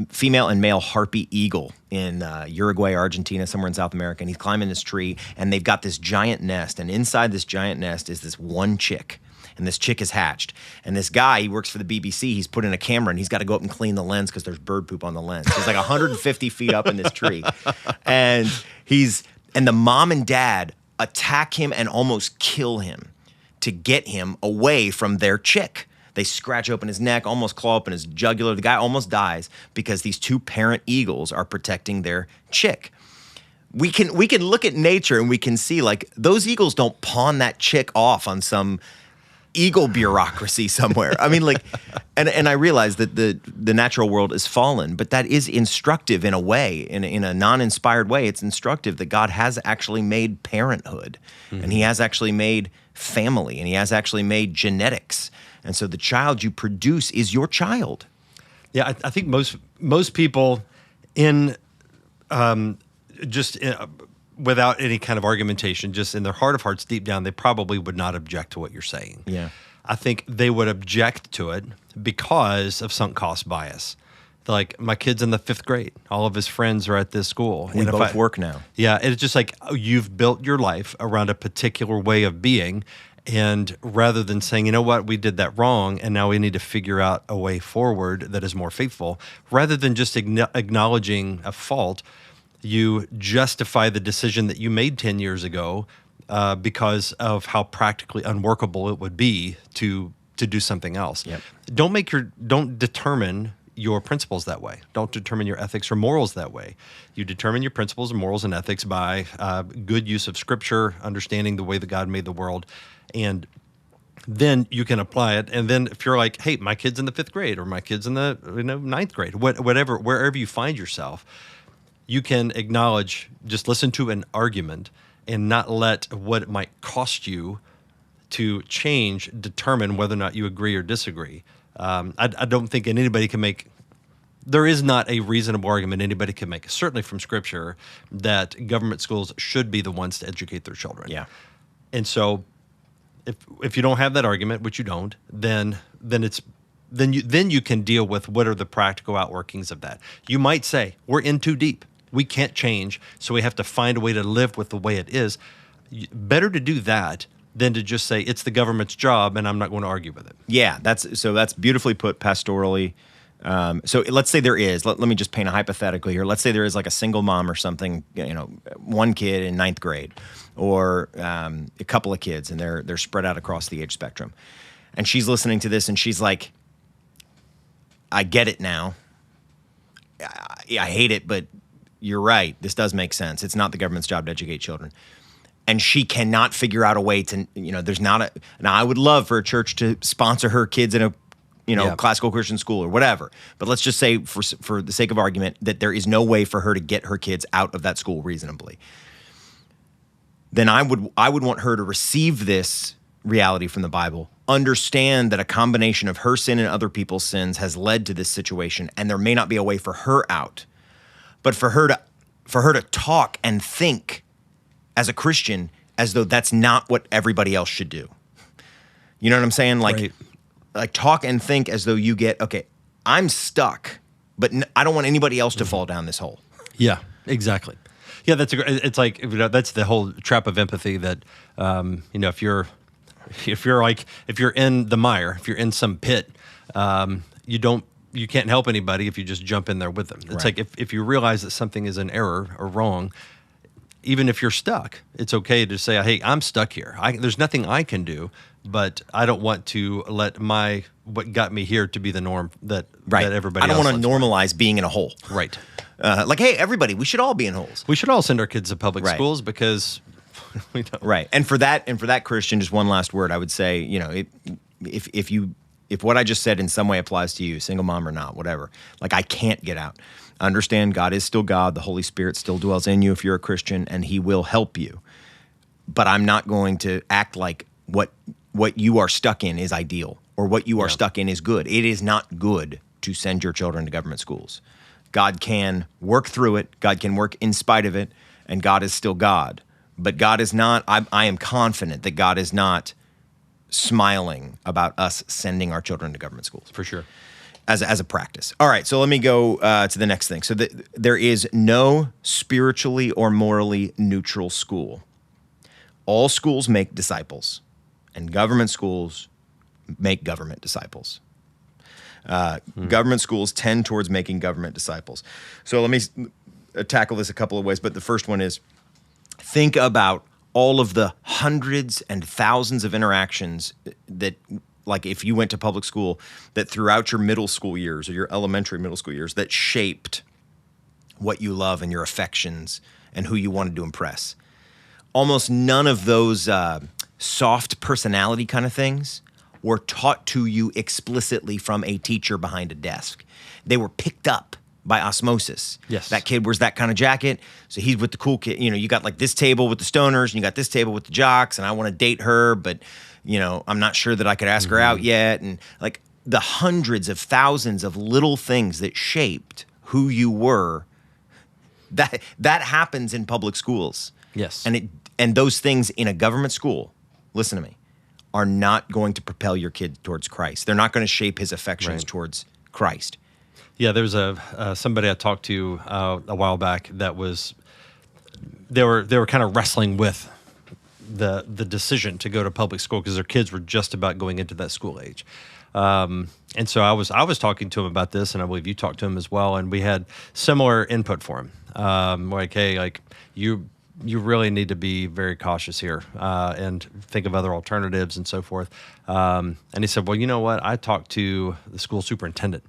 female and male harpy eagle in Uruguay, Argentina, somewhere in South America, and he's climbing this tree, and they've got this giant nest, and inside this giant nest is this one chick. And this chick is hatched. And this guy, he works for the BBC, he's put in a camera and he's got to go up and clean the lens because there's bird poop on the lens. He's like 150 feet up in this tree. And the mom and dad attack him and almost kill him to get him away from their chick. They scratch open his neck, almost claw open his jugular. The guy almost dies because these two parent eagles are protecting their chick. we can look at nature and we can see like those eagles don't pawn that chick off on some eagle bureaucracy somewhere. I mean, like, and I realize that the natural world is fallen, but that is instructive in a way, in a non-inspired way. It's instructive that God has actually made parenthood, and He has actually made family, and He has actually made genetics, and so the child you produce is your child. Yeah, I think most people in without any kind of argumentation, just in their heart of hearts, deep down, they probably would not object to what you're saying. Yeah. I think they would object to it because of sunk cost bias. Like, my kid's in the 5th grade. All of his friends are at this school. We both work now. Yeah, it's just like you've built your life around a particular way of being, and rather than saying, you know what, we did that wrong, and now we need to figure out a way forward that is more faithful, rather than just acknowledging a fault, you justify the decision that you made 10 years ago because of how practically unworkable it would be to do something else. Yep. Don't determine your principles that way. Don't determine your ethics or morals that way. You determine your principles and morals and ethics by good use of Scripture, understanding the way that God made the world, and then you can apply it. And then if you're like, hey, my kid's in the 5th grade, or my kid's in the 9th grade, whatever, wherever you find yourself, you can acknowledge, just listen to an argument and not let what it might cost you to change determine whether or not you agree or disagree. I don't think anybody can make, there is not a reasonable argument anybody can make, certainly from Scripture, that government schools should be the ones to educate their children. Yeah. And so if you don't have that argument, which you don't, then you can deal with what are the practical outworkings of that. You might say, we're in too deep. We can't change, so we have to find a way to live with the way it is. Better to do that than to just say it's the government's job and I'm not going to argue with it. Yeah, that's beautifully put pastorally. So let's say there is, let me just paint a hypothetical here. Let's say there is like a single mom or something, one kid in 9th grade, or a couple of kids, and they're spread out across the age spectrum. And she's listening to this and she's like, I get it now. I hate it, but you're right. This does make sense. It's not the government's job to educate children. And she cannot figure out a way to, there's not a, now I would love for a church to sponsor her kids in a, classical Christian school or whatever. But let's just say for the sake of argument that there is no way for her to get her kids out of that school reasonably. Then I would want her to receive this reality from the Bible, understand that a combination of her sin and other people's sins has led to this situation, and there may not be a way for her out. But for her to talk and think as a Christian as though that's not what everybody else should do. You know what I'm saying? Like talk and think as though you get, okay, I'm stuck, but I don't want anybody else to fall down this hole. Yeah, exactly. Yeah, it's like, that's the whole trap of empathy that, if you're in the mire, if you're in some pit, you can't help anybody if you just jump in there with them. It's right. Like if you realize that something is an error or wrong, even if you're stuck, it's okay to say, hey, I'm stuck here. There's nothing I can do, but I don't want to let what got me here to be the norm that everybody else. I don't want to normalize being in a hole. Right. Like, hey, everybody, we should all be in holes. We should all send our kids to public schools because we don't. Right. And for that Christian, just one last word, I would say, if what I just said in some way applies to you, single mom or not, whatever, like I can't get out. Understand God is still God. The Holy Spirit still dwells in you if you're a Christian, and He will help you. But I'm not going to act like what you are stuck in is ideal or what you are stuck in is good. It is not good to send your children to government schools. God can work through it. God can work in spite of it, and God is still God. But God is not, I am confident that God is not smiling about us sending our children to government schools. For sure. As a practice. All right, so let me go to the next thing. So there is no spiritually or morally neutral school. All schools make disciples, and government schools make government disciples. Government schools tend towards making government disciples. So let me tackle this a couple of ways, but the first one is think about all of the hundreds and thousands of interactions that, like if you went to public school, that throughout your middle school years or your elementary middle school years that shaped what you love and your affections and who you wanted to impress. Almost none of those soft personality kind of things were taught to you explicitly from a teacher behind a desk. They were picked up by osmosis. Yes. That kid wears that kind of jacket, so he's with the cool kid. You know, you got like this table with the stoners, and you got this table with the jocks, and I want to date her, but, you know, I'm not sure that I could ask her out yet. And like the hundreds of thousands of little things that shaped who you were, that happens in public schools. Yes. And those things in a government school, listen to me, are not going to propel your kid towards Christ. They're not going to shape his affections towards Christ. Yeah, there was somebody I talked to a while back that was they were kind of wrestling with the decision to go to public school because their kids were just about going into that school age. And so I was talking to him about this, and I believe you talked to him as well, and we had similar input for him. Like, hey, like you really need to be very cautious here and think of other alternatives and so forth. And he said, well, you know what? I talked to the school superintendent,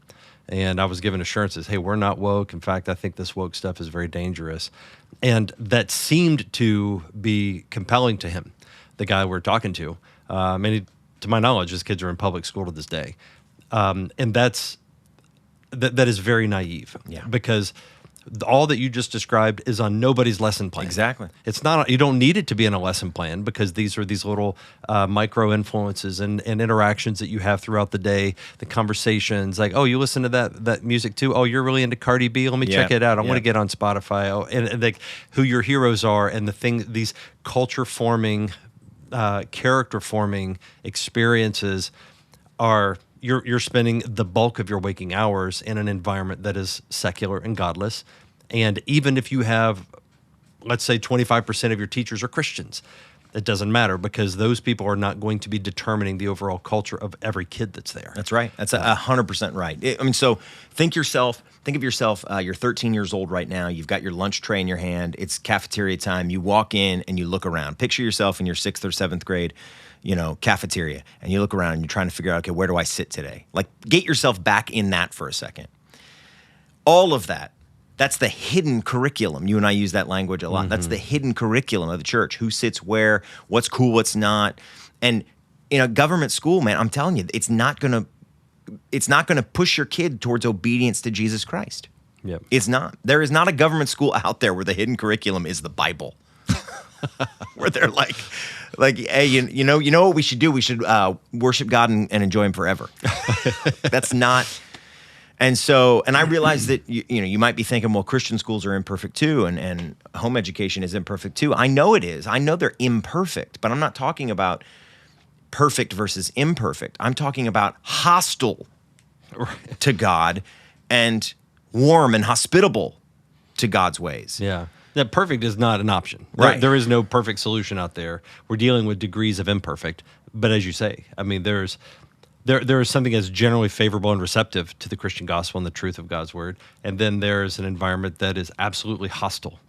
and I was given assurances, hey, we're not woke. In fact, I think this woke stuff is very dangerous. And that seemed to be compelling to him, the guy we're talking to. And to my knowledge, his kids are in public school to this day. And that is very naive. Yeah. Because all that you just described is on nobody's lesson plan. Exactly. It's not. You don't need it to be in a lesson plan because these are these little micro influences and interactions that you have throughout the day. The conversations, like, oh, you listen to that music too. Oh, you're really into Cardi B. Let me check it out. I want to get on Spotify. Oh, and like who your heroes are and these culture forming, character forming experiences are. You're spending the bulk of your waking hours in an environment that is secular and godless. And even if you have, let's say 25% of your teachers are Christians, it doesn't matter because those people are not going to be determining the overall culture of every kid that's there. That's right. That's 100% right. I mean, so think of yourself, you're 13 years old right now. You've got your lunch tray in your hand. It's cafeteria time. You walk in and you look around. Picture yourself in your 6th or 7th grade, cafeteria, and you look around and you're trying to figure out, okay, where do I sit today? Like, get yourself back in that for a second. All of that's the hidden curriculum. You and I use that language a lot. Mm-hmm. That's the hidden curriculum of the church. Who sits where, what's cool, what's not. And in a government school, man, I'm telling you, it's not gonna push your kid towards obedience to Jesus Christ. Yep. It's not. There is not a government school out there where the hidden curriculum is the Bible. Where they're like, hey, you know what we should do? We should worship God and enjoy Him forever. That's not. And I realize that you might be thinking, well, Christian schools are imperfect too, and home education is imperfect too. I know it is. I know they're imperfect, but I'm not talking about perfect versus imperfect. I'm talking about hostile to God and warm and hospitable to God's ways. Yeah. That perfect is not an option. Right. There is no perfect solution out there. We're dealing with degrees of imperfect. But as you say, I mean, there is something that's generally favorable and receptive to the Christian gospel and the truth of God's word. And then there's an environment that is absolutely hostile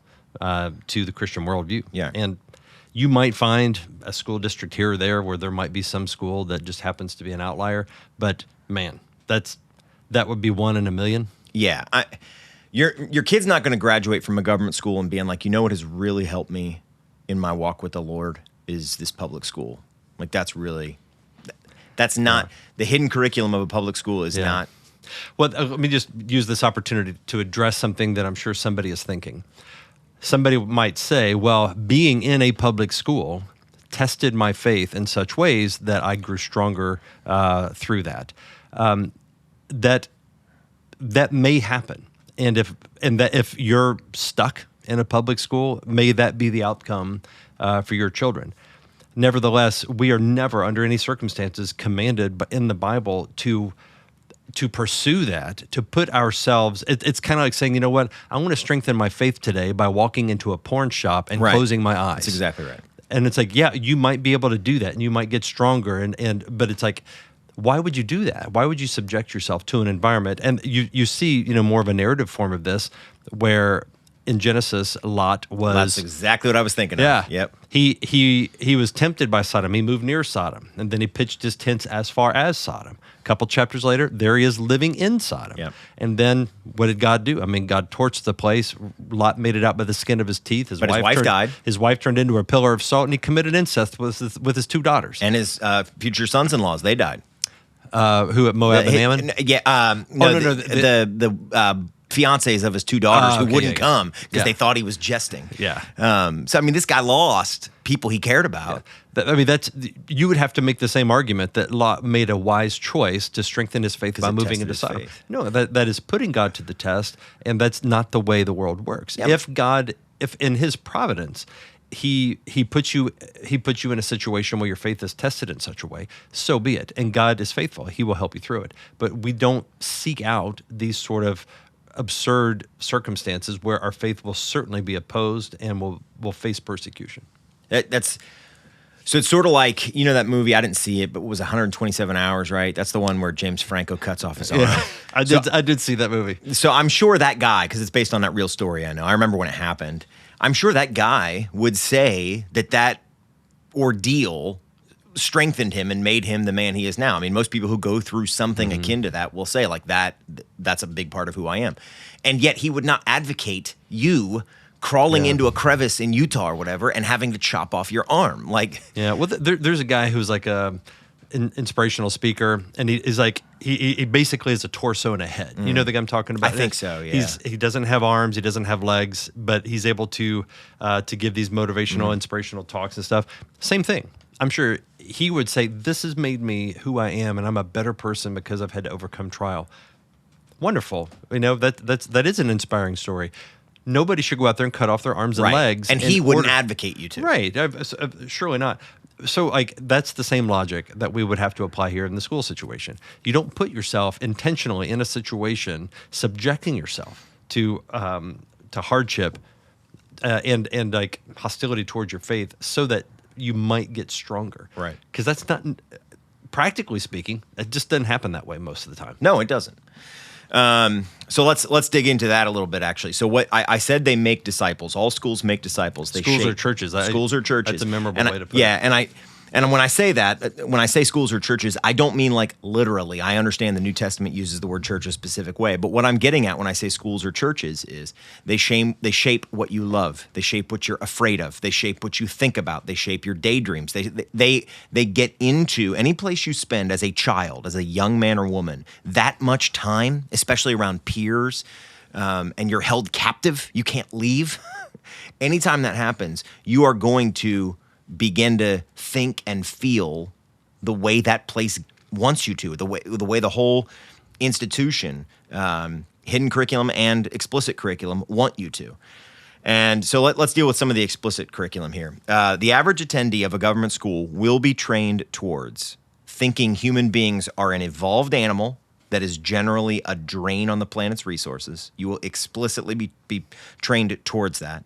to the Christian worldview. Yeah. And you might find a school district here or there where there might be some school that just happens to be an outlier. But man, that would be 1 in a million. Yeah. Your kid's not going to graduate from a government school and being like, you know what has really helped me in my walk with the Lord is this public school. Like that's not the hidden curriculum of a public school is not. Well, let me just use this opportunity to address something that I'm sure somebody is thinking. Somebody might say, well, being in a public school tested my faith in such ways that I grew stronger through that. That may happen. And if you're stuck in a public school, may that be the outcome for your children. Nevertheless, we are never under any circumstances commanded in the Bible to pursue that, to put ourselves, it's kind of like saying, you know what, I want to strengthen my faith today by walking into a porn shop and closing my eyes. That's exactly right. And it's like, yeah, you might be able to do that and you might get stronger, but it's like, why would you do that? Why would you subject yourself to an environment? And you see, more of a narrative form of this where in Genesis, Lot was. That's exactly what I was thinking Yeah. of. Yep. He was tempted by Sodom. He moved near Sodom, and then he pitched his tents as far as Sodom. A couple chapters later, there he is living in Sodom. Yep. And then what did God do? I mean, God torched the place. Lot made it out by the skin of his teeth. But his wife died. His wife turned into a pillar of salt, and he committed incest with his 2 daughters. And his future sons-in-laws, they died. Who at Moab and Ammon? Yeah. The fiancés of his 2 daughters who wouldn't come because they thought he was jesting. Yeah. So, I mean, this guy lost people he cared about. Yeah. I mean, you would have to make the same argument that Lot made a wise choice to strengthen his faith by moving into Sodom. Faith. No, that is putting God to the test, and that's not the way the world works. Yep. If in His providence, He puts you in a situation where your faith is tested in such a way, so be it. And God is faithful; He will help you through it. But we don't seek out these sort of absurd circumstances where our faith will certainly be opposed and will face persecution. So it's sort of like, that movie, I didn't see it, but it was 127 Hours, right? That's the one where James Franco cuts off his arm. Yeah, I did see that movie. So I'm sure that guy, because it's based on that real story, I know. I remember when it happened. I'm sure that guy would say that ordeal strengthened him and made him the man he is now. I mean, most people who go through something akin to that will say, like, that's a big part of who I am. And yet he would not advocate you crawling into a crevice in Utah or whatever and having to chop off your arm. Like, yeah, well, there's a guy who's like an inspirational speaker, and he basically is a torso and a head. You know the guy I'm talking about? I think so, yeah. He doesn't have arms, he doesn't have legs, but he's able to give these motivational, inspirational talks and stuff. Same thing. I'm sure he would say, this has made me who I am, and I'm a better person because I've had to overcome trial. Wonderful. That is an inspiring story. Nobody should go out there and cut off their arms and legs. And he wouldn't advocate you to. Right. Surely not. So, that's the same logic that we would have to apply here in the school situation. You don't put yourself intentionally in a situation subjecting yourself to hardship and like hostility towards your faith so that you might get stronger. Right. Because that's not, practically speaking, it just doesn't happen that way most of the time. No, it doesn't. So let's dig into that a little bit, actually. So what I said, they make disciples. All schools make disciples. Schools are churches. Schools are churches. That's a memorable way to put it. Yeah, and when I say that, when I say schools are churches, I don't mean like literally. I understand the New Testament uses the word church a specific way, but what I'm getting at when I say schools are churches is they shape what you love. They shape what you're afraid of. They shape what you think about. They shape your daydreams. They get into any place you spend as a child, as a young man or woman, that much time, especially around peers, and you're held captive. You can't leave. Anytime that happens, you are going to begin to think and feel the way that place wants you to, the way the whole institution, hidden curriculum and explicit curriculum, want you to. And so let's deal with some of the explicit curriculum here. The average attendee of a government school will be trained towards thinking human beings are an evolved animal that is generally a drain on the planet's resources. You will explicitly be trained towards that.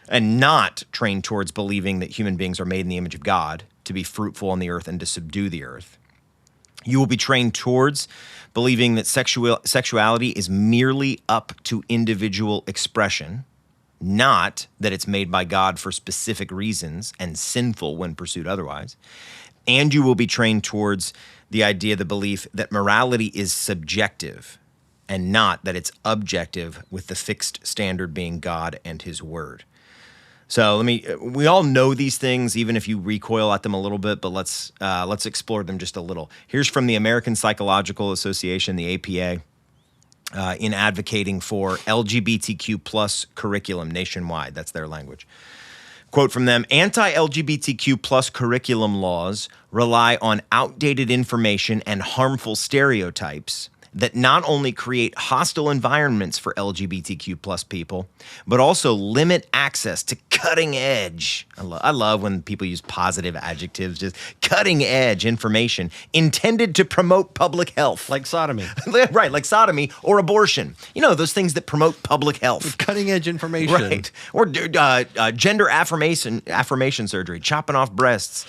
And not trained towards believing that human beings are made in the image of God to be fruitful on the earth and to subdue the earth. You will be trained towards believing that sexuality is merely up to individual expression, not that it's made by God for specific reasons and sinful when pursued otherwise. And you will be trained towards the idea, the belief that morality is subjective and not that it's objective, with the fixed standard being God and His Word. So we all know these things, even if you recoil at them a little bit, but let's explore them just a little. Here's from the American Psychological Association, the APA, in advocating for LGBTQ plus curriculum nationwide. That's their language. Quote from them: anti-LGBTQ plus curriculum laws rely on outdated information and harmful stereotypes that not only create hostile environments for LGBTQ plus people, but also limit access to cutting edge. I love when people use positive adjectives, just cutting edge information intended to promote public health. Like sodomy. Right, like sodomy or abortion. Those things that promote public health. Cutting edge information. Right. Or gender affirmation surgery, chopping off breasts.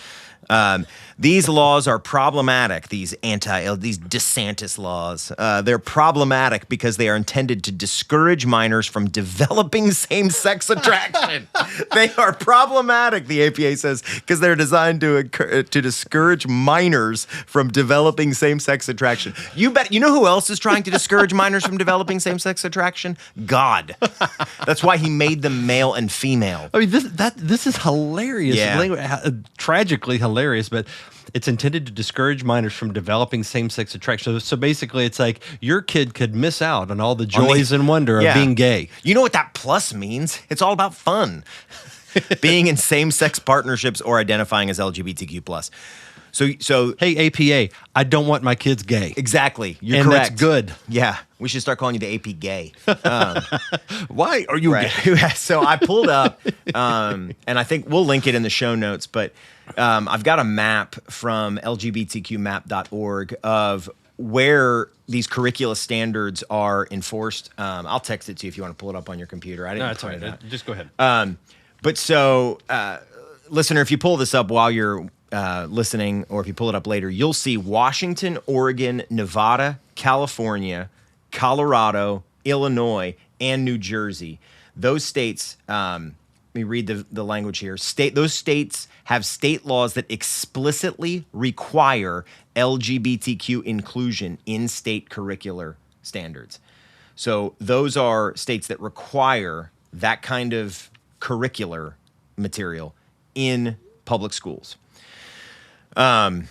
These laws are problematic, these DeSantis laws. They're problematic because they are intended to discourage minors from developing same-sex attraction. They are problematic, the APA says, because they're designed to discourage minors from developing same-sex attraction. You know who else is trying to discourage minors from developing same-sex attraction? God. That's why he made them male and female. I mean, this is hilarious. Yeah. Tragically hilarious, but it's intended to discourage minors from developing same-sex attraction. So basically, it's like your kid could miss out on all the joys and wonder of being gay. You know what that plus means? It's all about fun. Being in same-sex partnerships or identifying as LGBTQ plus. So hey, APA, I don't want my kids gay. Exactly. You're and correct. That's good. Yeah. We should start calling you the AP gay. Why are you gay? So I pulled up, and I think we'll link it in the show notes, but I've got a map from lgbtqmap.org of where these curricula standards are enforced. I'll text it to you if you want to pull it up on your computer. I didn't. No, it's all right. Just go ahead. But so, listener, if you pull this up while you're listening, or if you pull it up later, you'll see Washington, Oregon, Nevada, California, Colorado, Illinois, and New Jersey. Those states, let me read the language here. Those states have state laws that explicitly require LGBTQ inclusion in state curricular standards. So those are states that require that kind of curricular material in public schools. And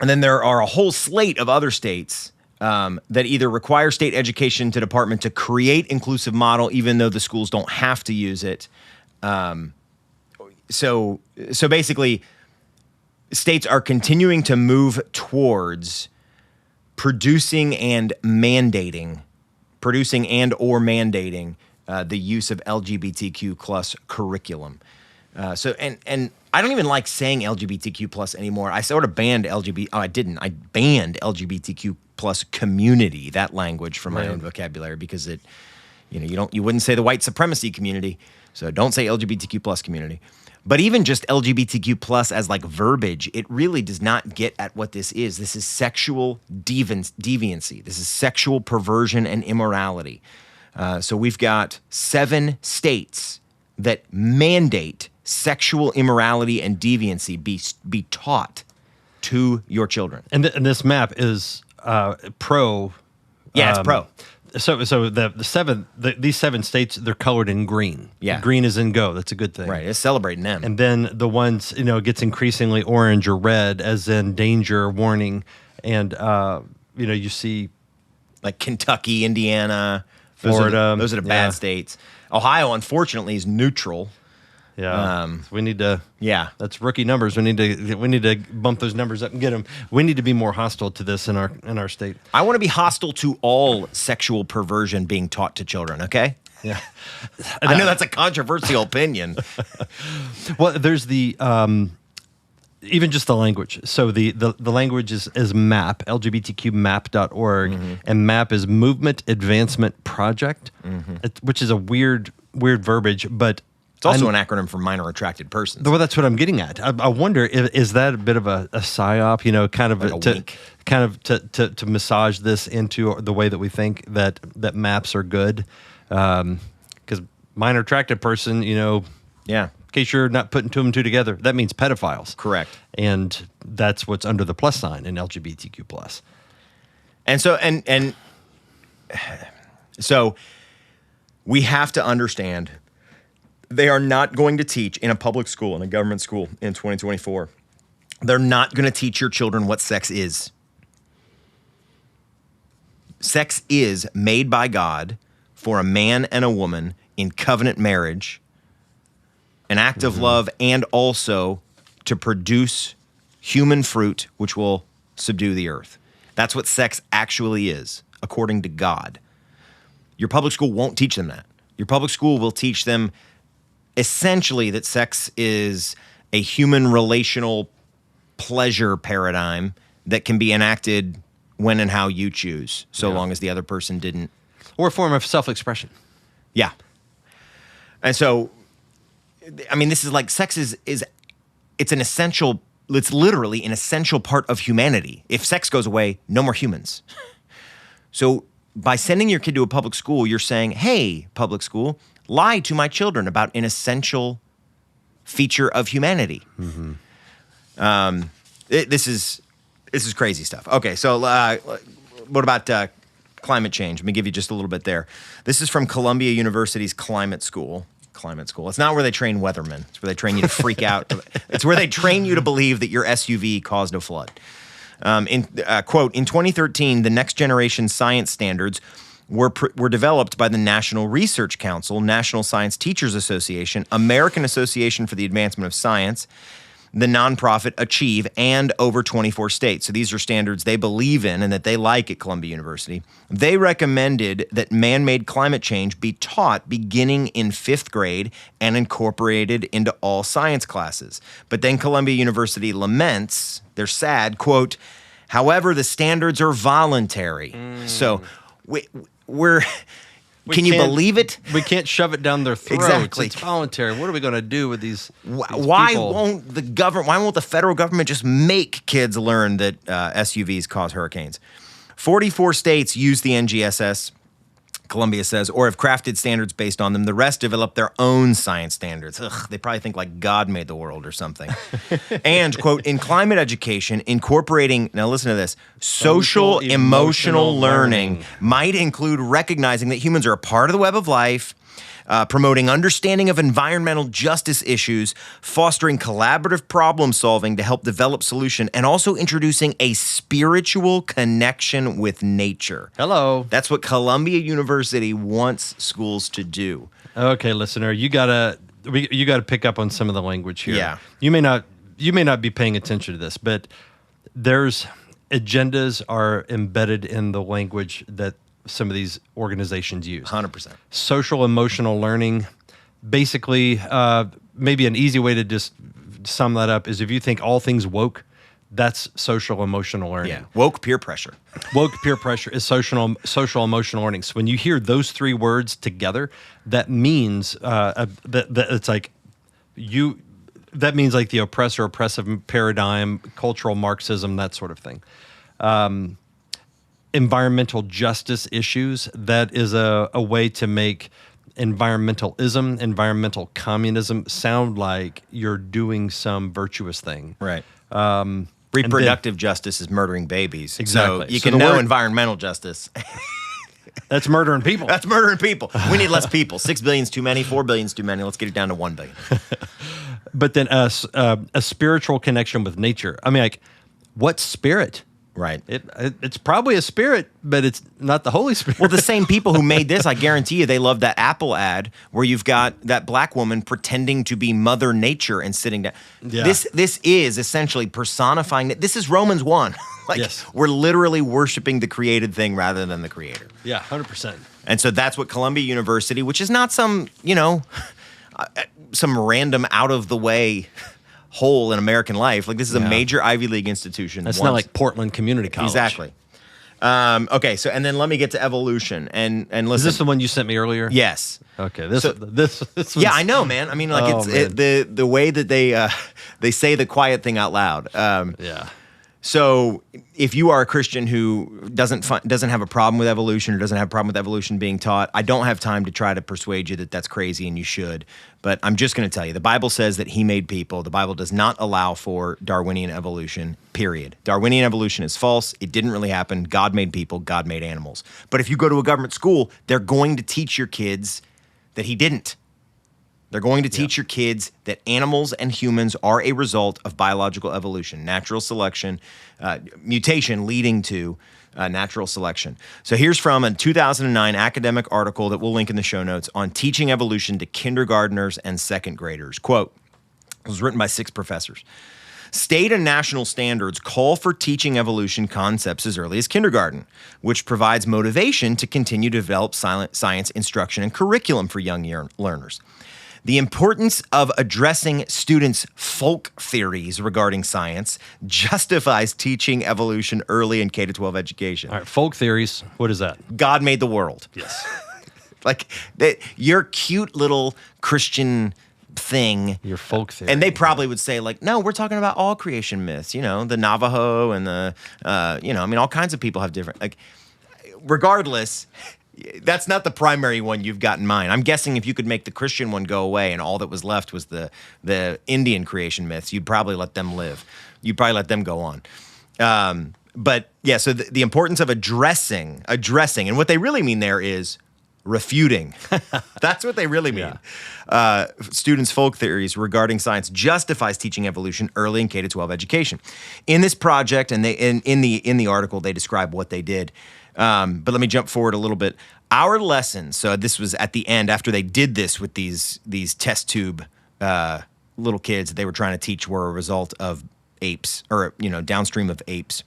then there are a whole slate of other states that either require state education department to create inclusive model, even though the schools don't have to use it. So basically, states are continuing to move towards producing and or mandating the use of LGBTQ plus curriculum. And I don't even like saying LGBTQ plus anymore. I sort of banned I banned LGBTQ plus community, that language from my own vocabulary, because you wouldn't say the white supremacy community. So don't say LGBTQ plus community. But even just LGBTQ plus as like verbiage, it really does not get at what this is. This is sexual deviancy. This is sexual perversion and immorality. So we've got 7 states that mandate sexual immorality and deviancy be taught to your children. And this map is pro. Yeah, it's pro. So these 7 states, they're colored in green. Yeah. Green is in go. That's a good thing. Right. It's celebrating them. And then the ones, gets increasingly orange or red, as in danger, warning. And, you see like Kentucky, Indiana, Florida. Those are the bad states. Ohio, unfortunately, is neutral. Yeah, we need to. Yeah, that's rookie numbers. We need to bump those numbers up and get them. We need to be more hostile to this in our state. I want to be hostile to all sexual perversion being taught to children. Okay. Yeah, I know that's a controversial opinion. Well, there's the even just the language. So the language is MAP, LGBTQmap.org, and MAP is Movement Advancement Project, which is a weird verbiage, but. It's also an acronym for minor attracted persons. Well, that's what I'm getting at. I wonder, is that a bit of a psyop, to massage this into the way that we think that maps are good? Because minor attracted person, in case you're not putting 2 and 2 together, that means pedophiles. Correct. And that's what's under the plus sign in LGBTQ plus. And so we have to understand. They are not going to teach in a public school, in a government school in 2024. They're not going to teach your children what sex is. Sex is made by God for a man and a woman in covenant marriage, an act of love, and also to produce human fruit, which will subdue the earth. That's what sex actually is, according to God. Your public school won't teach them that. Your public school will teach them essentially that sex is a human relational pleasure paradigm that can be enacted when and how you choose, so long as the other person didn't. Or a form of self-expression. Yeah. And so, I mean, this is like sex is it's an essential it's literally an essential part of humanity. If sex goes away, no more humans. So by sending your kid to a public school, you're saying, hey, public school, lie to my children about an essential feature of humanity. Mm-hmm. This is crazy stuff. Okay, so what about climate change? Let me give you just a little bit there. This is from Columbia University's Climate School. It's not where they train weathermen. It's where they train you to freak out. It's where they train you to believe that your SUV caused a flood. Quote, in 2013, the next generation science standards were developed by the National Research Council, National Science Teachers Association, American Association for the Advancement of Science, the nonprofit Achieve, and over 24 states. So these are standards they believe in and that they like at Columbia University. They recommended that man-made climate change be taught beginning in 5th grade and incorporated into all science classes. But then Columbia University laments, they're sad, quote, however, the standards are voluntary. So we're... Can you believe it? We can't shove it down their throats. Exactly. It's voluntary. What are we going to do with these why people? won't the federal government just make kids learn that SUVs cause hurricanes? 44 states use the NGSS, Columbia says, or have crafted standards based on them. The rest develop their own science standards. Ugh, they probably think like God made the world or something. And, quote, in climate education, incorporating, now listen to this, social emotional learning might include recognizing that humans are a part of the web of life, promoting understanding of environmental justice issues, fostering collaborative problem solving to help develop solution, and also introducing a spiritual connection with nature. Hello. That's what Columbia University wants schools to do. Okay, listener, you gotta pick up on some of the language here. Yeah. You may not be paying attention to this, but there's agendas are embedded in the language that some of these organizations use. 100%. Social emotional learning. Basically, maybe an easy way to just sum that up is if you think all things woke, that's social emotional learning. Yeah. Woke peer pressure. Woke peer pressure is social emotional learning. So when you hear those three words together, that means that it's like that means like the oppressor oppressive paradigm, cultural Marxism, that sort of thing. Environmental justice issues, that is a way to make environmentalism, environmental communism sound like you're doing some virtuous thing. Right. Reproductive justice is murdering babies. Exactly. So you can know environmental justice. That's murdering people. That's murdering people. We need less people. 6 billion's too many, 4 billion's too many. Let's get it down to 1 billion. But then a spiritual connection with nature. I mean, like, what spirit? Right. It's probably a spirit, but it's not the Holy Spirit. Well, the same people who made this, I guarantee you, they love that Apple ad where you've got that black woman pretending to be Mother Nature and sitting down. Yeah. This is essentially personifying it. This is Romans 1. Yes. We're literally worshiping the created thing rather than the creator. Yeah, 100%. And so that's what Columbia University, which is not some, some random out of the way hole in American life. Like, this is a major Ivy League institution. That's not like Portland Community College. Exactly. Okay, so and then let me get to evolution and listen. Is this the one you sent me earlier? Yes. Okay. This one's, yeah, I know, man. I mean, like the way that they say the quiet thing out loud. Yeah. So if you are a Christian who doesn't have a problem with evolution or doesn't have a problem with evolution being taught, I don't have time to try to persuade you that that's crazy and you should. But I'm just going to tell you, the Bible says that he made people. The Bible does not allow for Darwinian evolution, period. Darwinian evolution is false. It didn't really happen. God made people. God made animals. But if you go to a government school, they're going to teach your kids that he didn't. They're going to teach your kids that animals and humans are a result of biological evolution, natural selection, mutation leading to natural selection. So here's from a 2009 academic article that we'll link in the show notes on teaching evolution to kindergartners and second graders. Quote, it was written by 6 professors. State and national standards call for teaching evolution concepts as early as kindergarten, which provides motivation to continue to develop science instruction and curriculum for young learners. The importance of addressing students' folk theories regarding science justifies teaching evolution early in K-12 education. All right, folk theories, what is that? God made the world. Yes. Like, your cute little Christian thing. Your folk theory. And they probably would say, like, no, we're talking about all creation myths, the Navajo and all kinds of people have different, like, regardless, that's not the primary one you've got in mind. I'm guessing if you could make the Christian one go away and all that was left was the Indian creation myths, you'd probably let them live. You'd probably let them go on. But yeah, so the importance of addressing, and what they really mean there is refuting. That's what they really mean. Yeah. Students' folk theories regarding science justifies teaching evolution early in K-12 education. In this project, and in the article, they describe what they did. But let me jump forward a little bit. Our lessons. So this was at the end after they did this with these test tube little kids that they were trying to teach were a result of apes, or downstream of apes.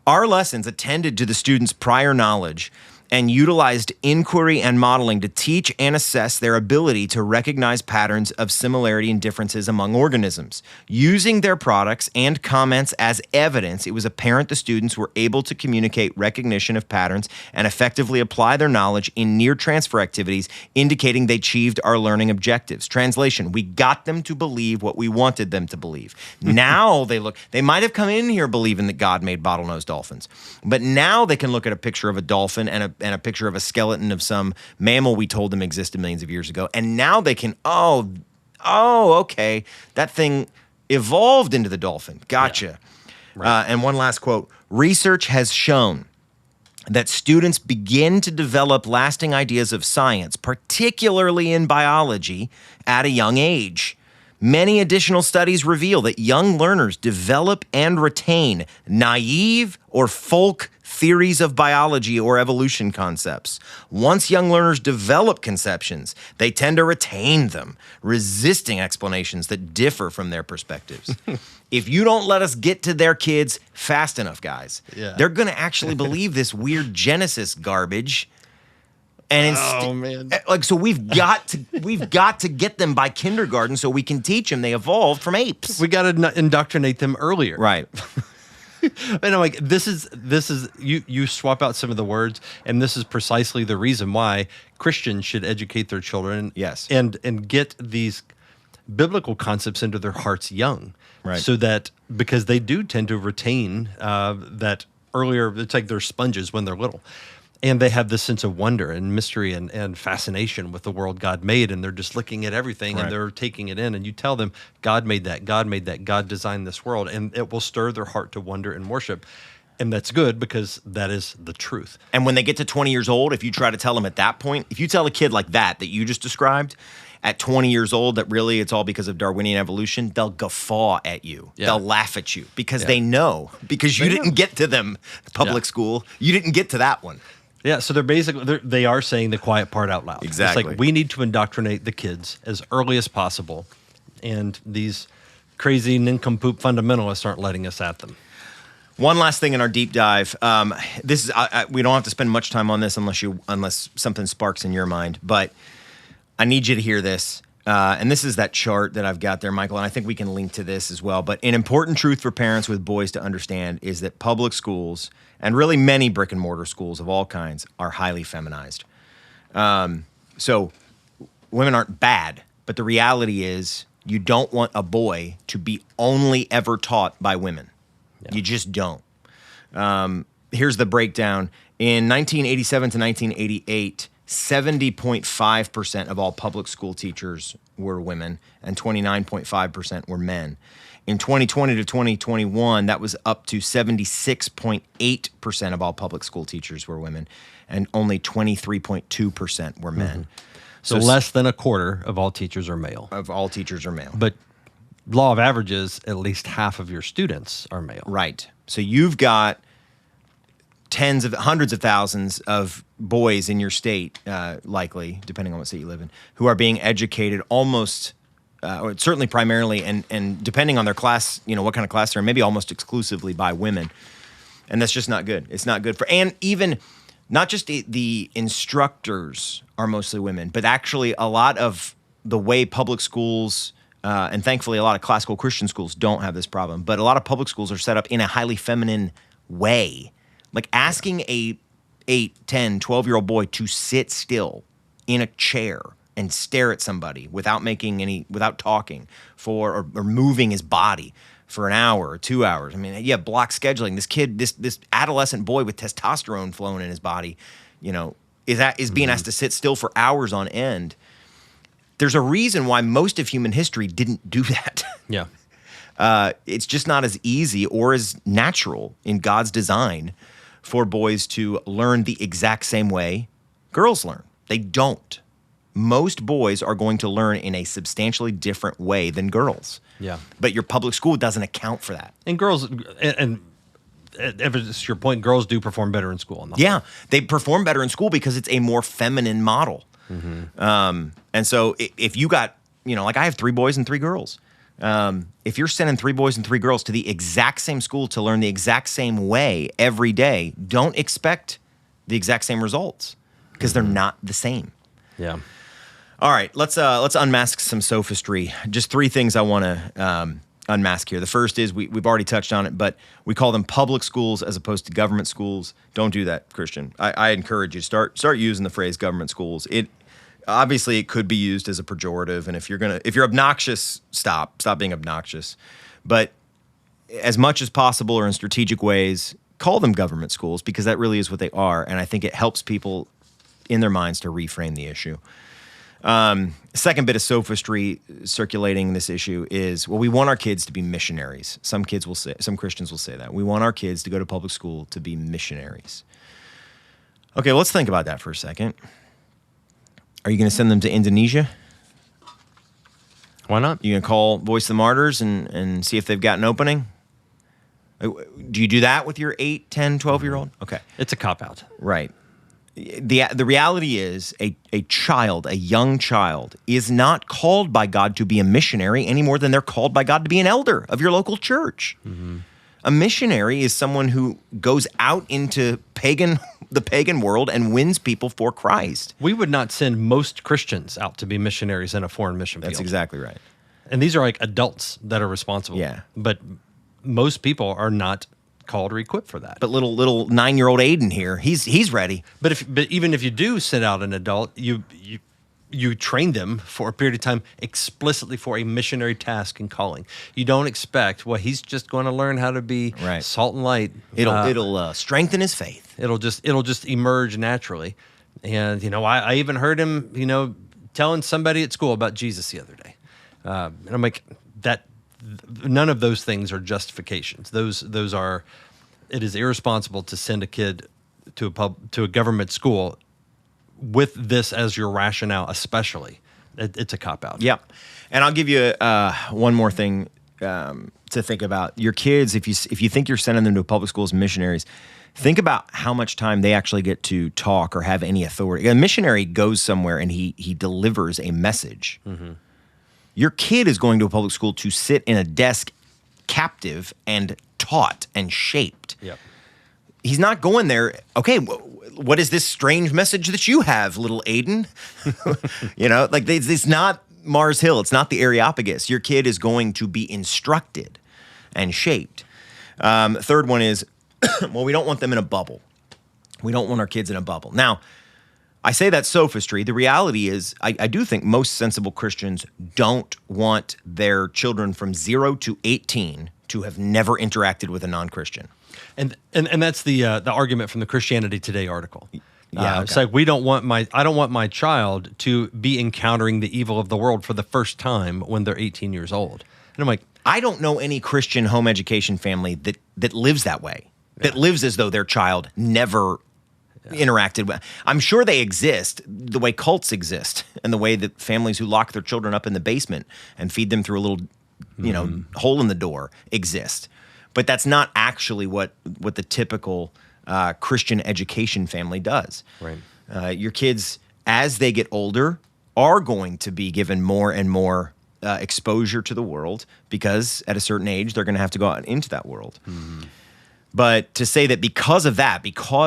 Our lessons attended to the students' prior knowledge and utilized inquiry and modeling to teach and assess their ability to recognize patterns of similarity and differences among organisms. Using their products and comments as evidence, it was apparent the students were able to communicate recognition of patterns and effectively apply their knowledge in near transfer activities, indicating they achieved our learning objectives. Translation, we got them to believe what we wanted them to believe. Now they might have come in here believing that God made bottlenose dolphins, but now they can look at a picture of a dolphin and a picture of a skeleton of some mammal we told them existed millions of years ago. And now they can, okay, that thing evolved into the dolphin. Gotcha. Yeah. Right. And one last quote. Research has shown that students begin to develop lasting ideas of science, particularly in biology, at a young age. Many additional studies reveal that young learners develop and retain naive or folk theories of biology or evolution concepts. Once young learners develop conceptions, they tend to retain them, resisting explanations that differ from their perspectives. If you don't let us get to their kids fast enough, guys, they're going to actually believe this weird Genesis garbage. And so we've got to get them by kindergarten so we can teach them they evolved from apes. We got to indoctrinate them earlier, right? And I'm like, this is you swap out some of the words, and this is precisely the reason why Christians should educate their children, yes, and get these biblical concepts into their hearts young, right? So that because they do tend to retain that earlier. It's like they're sponges when they're little. And they have this sense of wonder and mystery and fascination with the world God made, and they're just looking at everything, right, and they're taking it in. And you tell them, God made that, God designed this world, and it will stir their heart to wonder and worship. And that's good because that is the truth. And when they get to 20 years old, if you try to tell them at that point, if you tell a kid like that you just described, at 20 years old, that really it's all because of Darwinian evolution, they'll guffaw at you. Yeah. They'll laugh at you because they know, because you didn't get to them public school. You didn't get to that one. Yeah, so they are saying the quiet part out loud. Exactly. It's like we need to indoctrinate the kids as early as possible, and these crazy nincompoop fundamentalists aren't letting us at them. One last thing in our deep dive. This is we don't have to spend much time on this unless something sparks in your mind, but I need you to hear this. And this is that chart that I've got there, Michael, and I think we can link to this as well. But an important truth for parents with boys to understand is that public schools, and really many brick and mortar schools of all kinds, are highly feminized. So women aren't bad, but the reality is you don't want a boy to be only ever taught by women. Yeah. You just don't. Here's the breakdown. In 1987 to 1988, 70.5% of all public school teachers were women, and 29.5% were men. In 2020 to 2021, that was up to 76.8% of all public school teachers were women, and only 23.2% were men. Mm-hmm. So less than a quarter of all teachers are male. But law of averages, at least half of your students are male. Right. So you've got hundreds of thousands of boys in your state, likely, depending on what state you live in, who are being educated almost, or certainly primarily, and depending on their class, what kind of class they're in, maybe almost exclusively by women. And that's just not good. It's not good and even not just the instructors are mostly women, but actually a lot of the way public schools, and thankfully a lot of classical Christian schools don't have this problem, but a lot of public schools are set up in a highly feminine way. Like asking a 8, 10, 12-year-old boy to sit still in a chair and stare at somebody without talking or moving his body for an hour or 2 hours. I mean, yeah, block scheduling. This kid, this adolescent boy with testosterone flowing in his body, is being asked to sit still for hours on end. There's a reason why most of human history didn't do that. Yeah. It's just not as easy or as natural in God's design for boys to learn the exact same way girls learn. They don't. Most boys are going to learn in a substantially different way than girls. Yeah. But your public school doesn't account for that. And girls, and if it's your point, girls do perform better in school. Yeah, they perform better in school because it's a more feminine model. Mm-hmm. And so if you got, like I have 3 boys and 3 girls. If you're sending 3 boys and 3 girls to the exact same school to learn the exact same way every day, don't expect the exact same results because they're not the same. Yeah. All right, let's unmask some sophistry. Just 3 things I want to unmask here. The first is we've already touched on it, but we call them public schools as opposed to government schools. Don't do that, Christian. I encourage you to start using the phrase government schools. Obviously, it could be used as a pejorative, and if you're obnoxious, stop being obnoxious. But as much as possible, or in strategic ways, call them government schools because that really is what they are, and I think it helps people in their minds to reframe the issue. Second bit of sophistry circulating this issue is, well, we want our kids to be missionaries. Some Christians will say that. We want our kids to go to public school to be missionaries. Okay, let's think about that for a second. Are you going to send them to Indonesia? Why not? You going to call Voice of the Martyrs and see if they've got an opening? Do you do that with your 8, 10, 12-year-old? Okay. It's a cop-out. Right. The reality is a young child, is not called by God to be a missionary any more than they're called by God to be an elder of your local church. Mm-hmm. A missionary is someone who goes out into the pagan world and wins people for Christ. We would not send most Christians out to be missionaries in a foreign mission field. That's exactly right. And these are like adults that are responsible. Yeah. But most people are not called or equipped for that. But little 9-year-old Aiden here, he's ready. But even if you do send out an adult, you train them for a period of time explicitly for a missionary task and calling. You don't expect, well, he's just going to learn how to be salt and light. It'll strengthen his faith. It'll just emerge naturally. And I even heard him telling somebody at school about Jesus the other day. And I'm like, that none of those things are justifications. Those are. It is irresponsible to send a kid to a government school with this as your rationale, especially. It's a cop-out. Yep. And I'll give you one more thing to think about. Your kids, if you think you're sending them to public schools and missionaries, think about how much time they actually get to talk or have any authority. A missionary goes somewhere and he delivers a message. Mm-hmm. Your kid is going to a public school to sit in a desk captive and taught and shaped. Yep. He's not going there, okay, what is this strange message that you have, little Aiden? It's not Mars Hill. It's not the Areopagus. Your kid is going to be instructed and shaped. Third one is, well, we don't want them in a bubble. We don't want our kids in a bubble. Now, I say that's sophistry. The reality is, I do think most sensible Christians don't want their children from 0 to 18 to have never interacted with a non-Christian. And that's the argument from the Christianity Today article. Yeah, okay. It's like I don't want my child to be encountering the evil of the world for the first time when they're 18 years old. And I'm like, I don't know any Christian home education family that lives that way, that lives as though their child never interacted with. I'm sure they exist the way cults exist and the way that families who lock their children up in the basement and feed them through a little, hole in the door exist. But that's not actually what the typical Christian education family does. Right. Your kids, as they get older, are going to be given more and more exposure to the world because at a certain age, they're going to have to go out into that world. Mm-hmm. But to say that because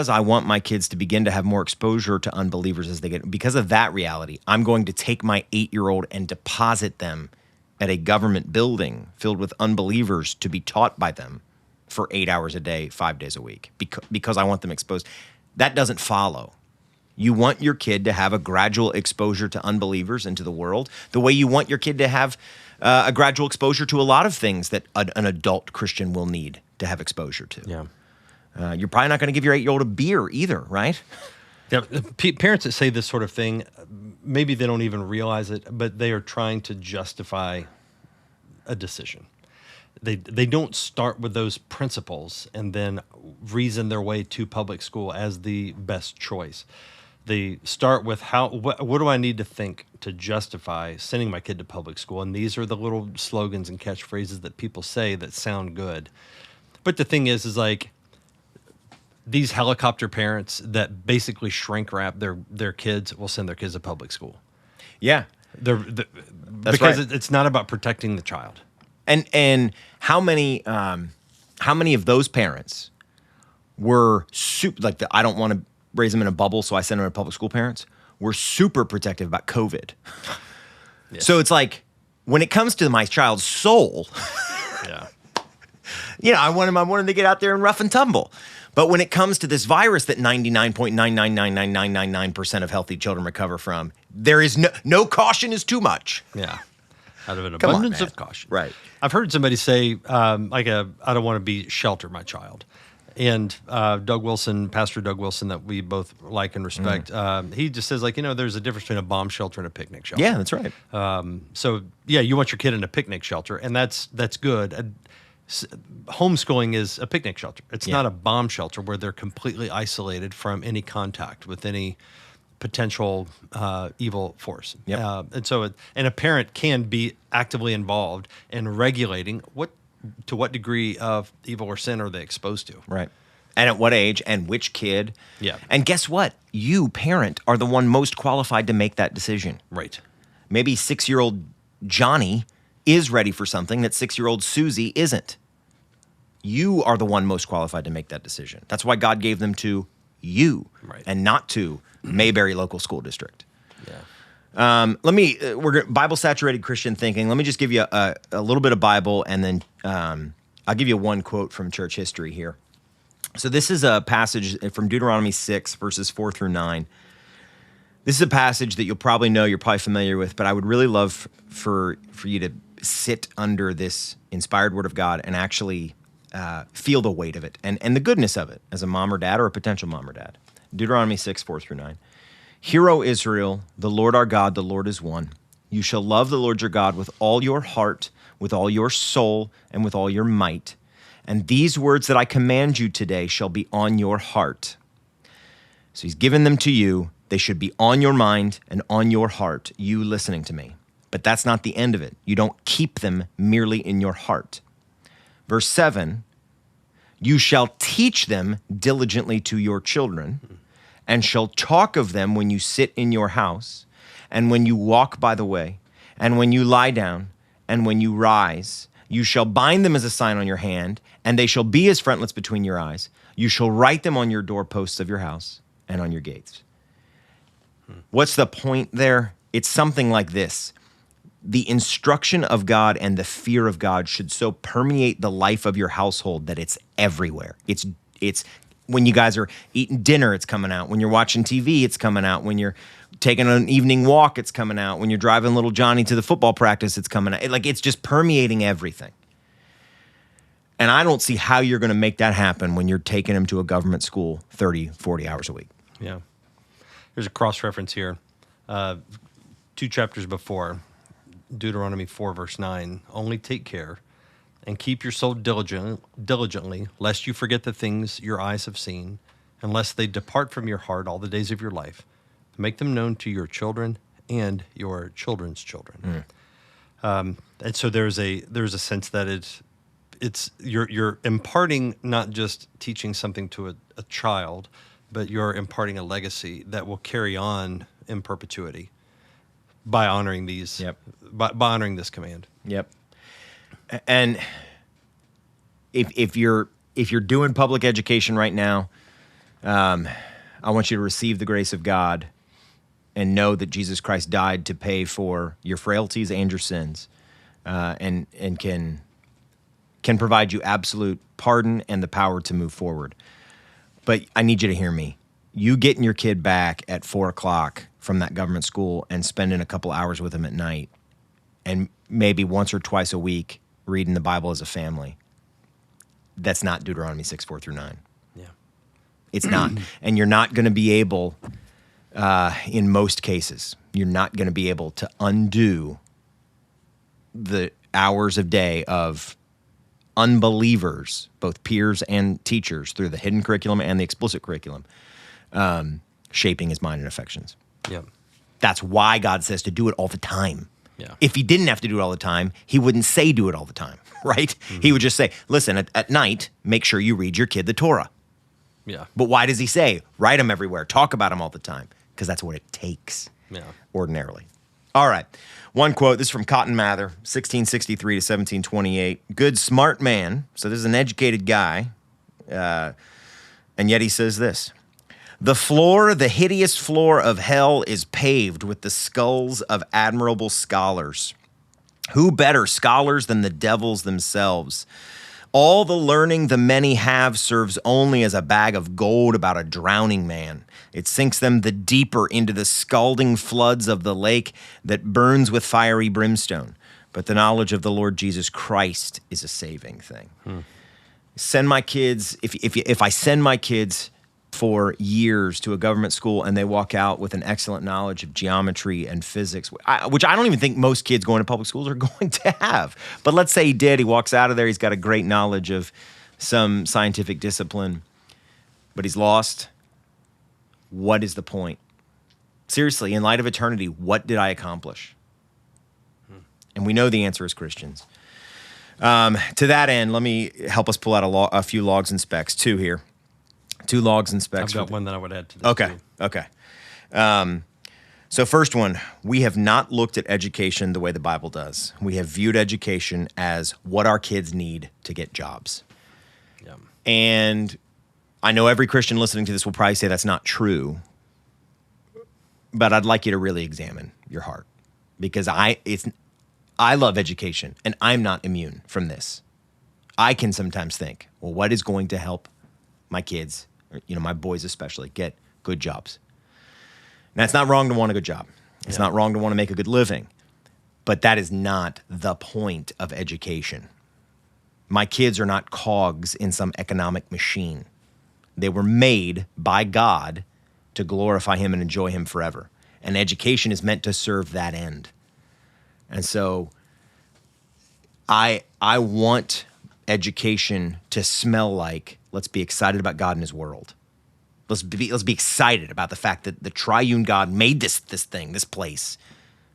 I want my kids to begin to have more exposure to unbelievers as they get, because of that reality, I'm going to take my 8-year-old and deposit them at a government building filled with unbelievers to be taught by them for 8 hours a day, 5 days a week, because I want them exposed. That doesn't follow. You want your kid to have a gradual exposure to unbelievers and to the world, the way you want your kid to have a gradual exposure to a lot of things that an adult Christian will need to have exposure to. Yeah. You're probably not going to give your 8-year-old a beer either, right? Yeah, parents that say this sort of thing, maybe they don't even realize it, but they are trying to justify a decision. They don't start with those principles and then reason their way to public school as the best choice. They start with what do I need to think to justify sending my kid to public school? And these are the little slogans and catchphrases that people say that sound good. But the thing is like these helicopter parents that basically shrink wrap their kids will send their kids to public school. Yeah. Because right. It's not about protecting the child. And how many of those parents were like I don't want to raise them in a bubble, so I send them to public school parents, were super protective about COVID. Yes. So it's like when it comes to my child's soul, yeah, I want him to get out there and rough and tumble. But when it comes to this virus that 99.9999999% of healthy children recover from, there is no caution is too much. Yeah. Out of an Come on, abundance man. of caution. Right. I've heard somebody say, I don't want to shelter my child. And Pastor Doug Wilson, that we both like and respect, he just says, there's a difference between a bomb shelter and a picnic shelter. Yeah, that's right. So, you want your kid in a picnic shelter, and that's good. Homeschooling is a picnic shelter. It's not a bomb shelter where they're completely isolated from any contact with any potential evil force. Yep. And a parent can be actively involved in regulating to what degree of evil or sin are they exposed to. Right. And at what age and which kid. Yeah. And guess what? You, parent, are the one most qualified to make that decision. Right. Maybe 6-year-old Johnny is ready for something that 6-year-old Susie isn't. You are the one most qualified to make that decision. That's why God gave them to you, right, and not to Mayberry Local School District. Yeah. We're Bible-saturated Christian thinking. Let me just give you a little bit of Bible, and then I'll give you one quote from church history here. So this is a passage from Deuteronomy 6, verses 4 through 9. This is a passage that you'll probably know, you're probably familiar with, but I would really love for you to sit under this inspired word of God and actually feel the weight of it and the goodness of it as a mom or dad or a potential mom or dad. Deuteronomy 6, 4 through 9. Hear, O Israel, the Lord our God, the Lord is one. You shall love the Lord your God with all your heart, with all your soul, and with all your might. And these words that I command you today shall be on your heart. So he's given them to you. They should be on your mind and on your heart, you listening to me. But that's not the end of it. You don't keep them merely in your heart. Verse 7, you shall teach them diligently to your children, and shall talk of them when you sit in your house, and when you walk by the way, and when you lie down, and when you rise. You shall bind them as a sign on your hand, and they shall be as frontlets between your eyes. You shall write them on your doorposts of your house and on your gates. What's the point there? It's something like this. The instruction of God and the fear of God should so permeate the life of your household that it's everywhere. It's when you guys are eating dinner, it's coming out. When you're watching TV, it's coming out. When you're taking an evening walk, it's coming out. When you're driving little Johnny to the football practice, it's coming out. It's just permeating everything. And I don't see how you're going to make that happen when you're taking him to a government school 30, 40 hours a week. Yeah. There's a cross-reference here. 2 chapters before, Deuteronomy 4, verse 9, only take care and keep your soul diligently, lest you forget the things your eyes have seen, and lest they depart from your heart all the days of your life. Make them known to your children and your children's children. And so there's a sense that you're imparting not just teaching something to a child, but you're imparting a legacy that will carry on in perpetuity by honoring these, by honoring this command. Yep. And if you're doing public education right now, I want you to receive the grace of God and know that Jesus Christ died to pay for your frailties and your sins, and can provide you absolute pardon and the power to move forward. But I need you to hear me. you getting your kid back at 4 o'clock from that government school and spending a couple hours with them at night and maybe once or twice a week reading the Bible as a family, that's not Deuteronomy 6:4-9. Yeah. It's not. And you're not going to be able, in most cases, you're not going to be able to undo the hours of day of unbelievers, both peers and teachers, through the hidden curriculum and the explicit curriculum, shaping his mind and affections. Yeah. That's why God says to do it all the time. Yeah. If he didn't have to do it all the time, he wouldn't say do it all the time, right? Mm-hmm. He would just say, listen, at night, make sure you read your kid the Torah. Yeah. But why does he say, write them everywhere, talk about them all the time? Because that's what it takes ordinarily. All right. One quote, this is from Cotton Mather, 1663 to 1728. Good, smart man. So this is an educated guy. And yet he says this. The floor, the hideous floor of hell is paved with the skulls of admirable scholars. Who better scholars than the devils themselves? All the learning the many have serves only as a bag of gold about a drowning man. It sinks them the deeper into the scalding floods of the lake that burns with fiery brimstone. But the knowledge of the Lord Jesus Christ is a saving thing. Send my kids, if I send my kids for years to a government school and they walk out with an excellent knowledge of geometry and physics, which I don't even think most kids going to public schools are going to have. But let's say he did. He walks out of there. He's got a great knowledge of some scientific discipline, but he's lost. What is the point? Seriously, in light of eternity, what did I accomplish? And we know the answer as Christians. To that end, let me help us pull out a few logs and specs. Two here. 2 logs and specs. I've got one that I would add to this. Okay. So first one, we have not looked at education the way the Bible does. We have viewed education as what our kids need to get jobs. Yeah. And I know every Christian listening to this will probably say that's not true, but I'd like you to really examine your heart, because I love education and I'm not immune from this. I can sometimes think, well, what is going to help my kids, or, my boys especially, get good jobs? Now, it's not wrong to want a good job. It's not wrong to want to make a good living, but that is not the point of education. My kids are not cogs in some economic machine. They were made by God to glorify him and enjoy him forever. And education is meant to serve that end. And so I want education to smell like, let's be excited about God and his world. Let's be excited about the fact that the triune God made this thing, this place.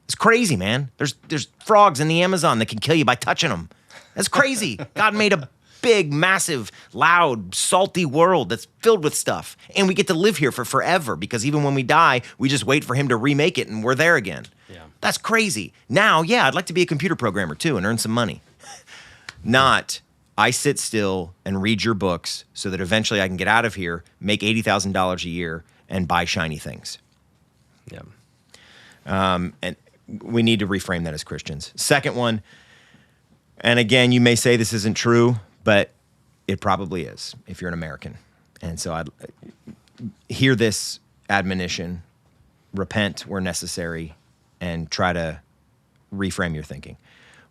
It's crazy, man. There's frogs in the Amazon that can kill you by touching them. That's crazy. God made a big, massive, loud, salty world that's filled with stuff. And we get to live here for forever, because even when we die, we just wait for him to remake it and we're there again. Yeah. That's crazy. Now, I'd like to be a computer programmer too and earn some money. Not, I sit still and read your books so that eventually I can get out of here, make $80,000 a year, and buy shiny things. Yeah. And we need to reframe that as Christians. Second one, and again, you may say this isn't true, but it probably is if you're an American. And so I'd hear this admonition, repent where necessary, and try to reframe your thinking.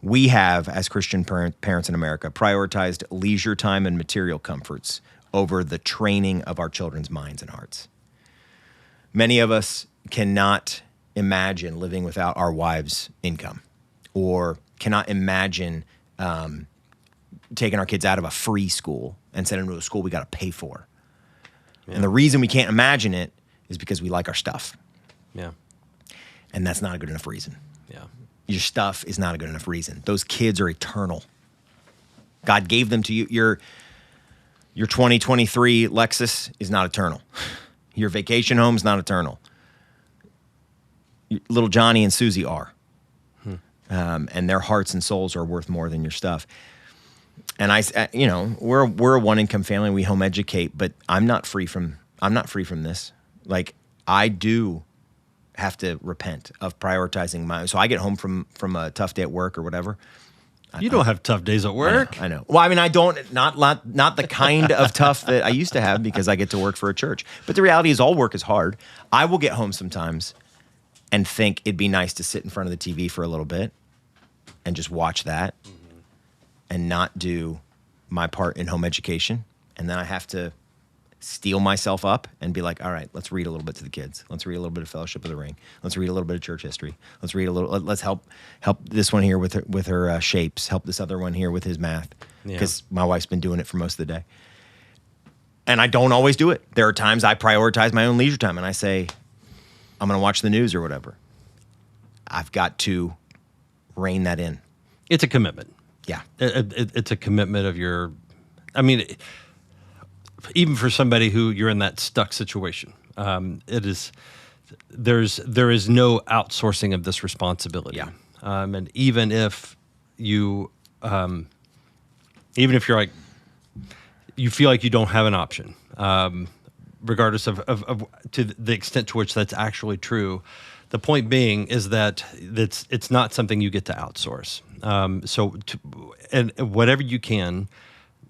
We have, as Christian parents in America, prioritized leisure time and material comforts over the training of our children's minds and hearts. Many of us cannot imagine living without our wives' income, or cannot imagine taking our kids out of a free school and sending them to a school we got to pay for. Yeah. And the reason we can't imagine it is because we like our stuff. Yeah. And that's not a good enough reason. Yeah. Your stuff is not a good enough reason. Those kids are eternal. God gave them to you. Your 2023 Lexus is not eternal. Your vacation home is not eternal. Little Johnny and Susie are. And their hearts and souls are worth more than your stuff. And we're a one-income family. We home educate, but I'm not free from this. Like, I do have to repent of prioritizing so I get home from a tough day at work or whatever, You don't have tough days at work. I know. Well, I mean, I don't, not the kind of tough that I used to have because I get to work for a church. But the reality is all work is hard. I will get home sometimes and think it'd be nice to sit in front of the TV for a little bit and just watch that and not do my part in home education. And then I have to steel myself up and be like, all right, let's read a little bit to the kids. Let's read a little bit of Fellowship of the Ring. Let's read a little bit of church history. Let's help this one here with her shapes. Help this other one here with his math. Because my wife's been doing it for most of the day. And I don't always do it. There are times I prioritize my own leisure time and I say, I'm going to watch the news or whatever. I've got to rein that in. It's a commitment. Yeah. It's a commitment of your, I mean, even for somebody who you're in that stuck situation, there is no outsourcing of this responsibility. Yeah. And even if you're like, you feel like you don't have an option, regardless of to the extent to which that's actually true, the point being is that it's not something you get to outsource. And whatever you can,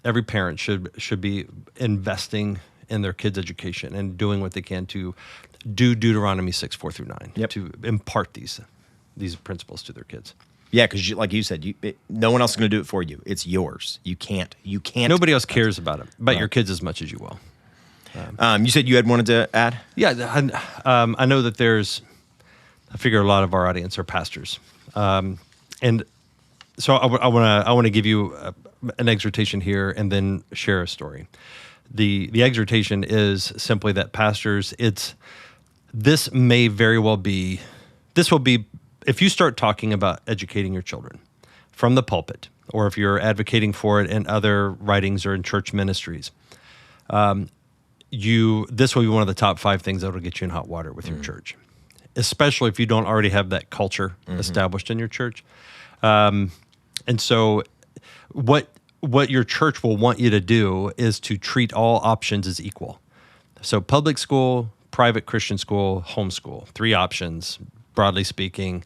every parent should be investing in their kids' education and doing what they can to do Deuteronomy 6:4-9, to impart these principles to their kids. Yeah, because like you said, no one else is going to do it for you. It's yours. You can't. Nobody else cares about your kids as much as you will. You said you had wanted to add? Yeah, I know that I figure a lot of our audience are pastors, and so I want to give you an exhortation here and then share a story. The exhortation is simply that pastors, this may very well be, this will be, if you start talking about educating your children from the pulpit, or if you're advocating for it in other writings or in church ministries, this will be one of the top 5 things that will get you in hot water with your church, especially if you don't already have that culture established in your church. And so what your church will want you to do is to treat all options as equal. So public school, private Christian school, homeschool, 3 options, broadly speaking.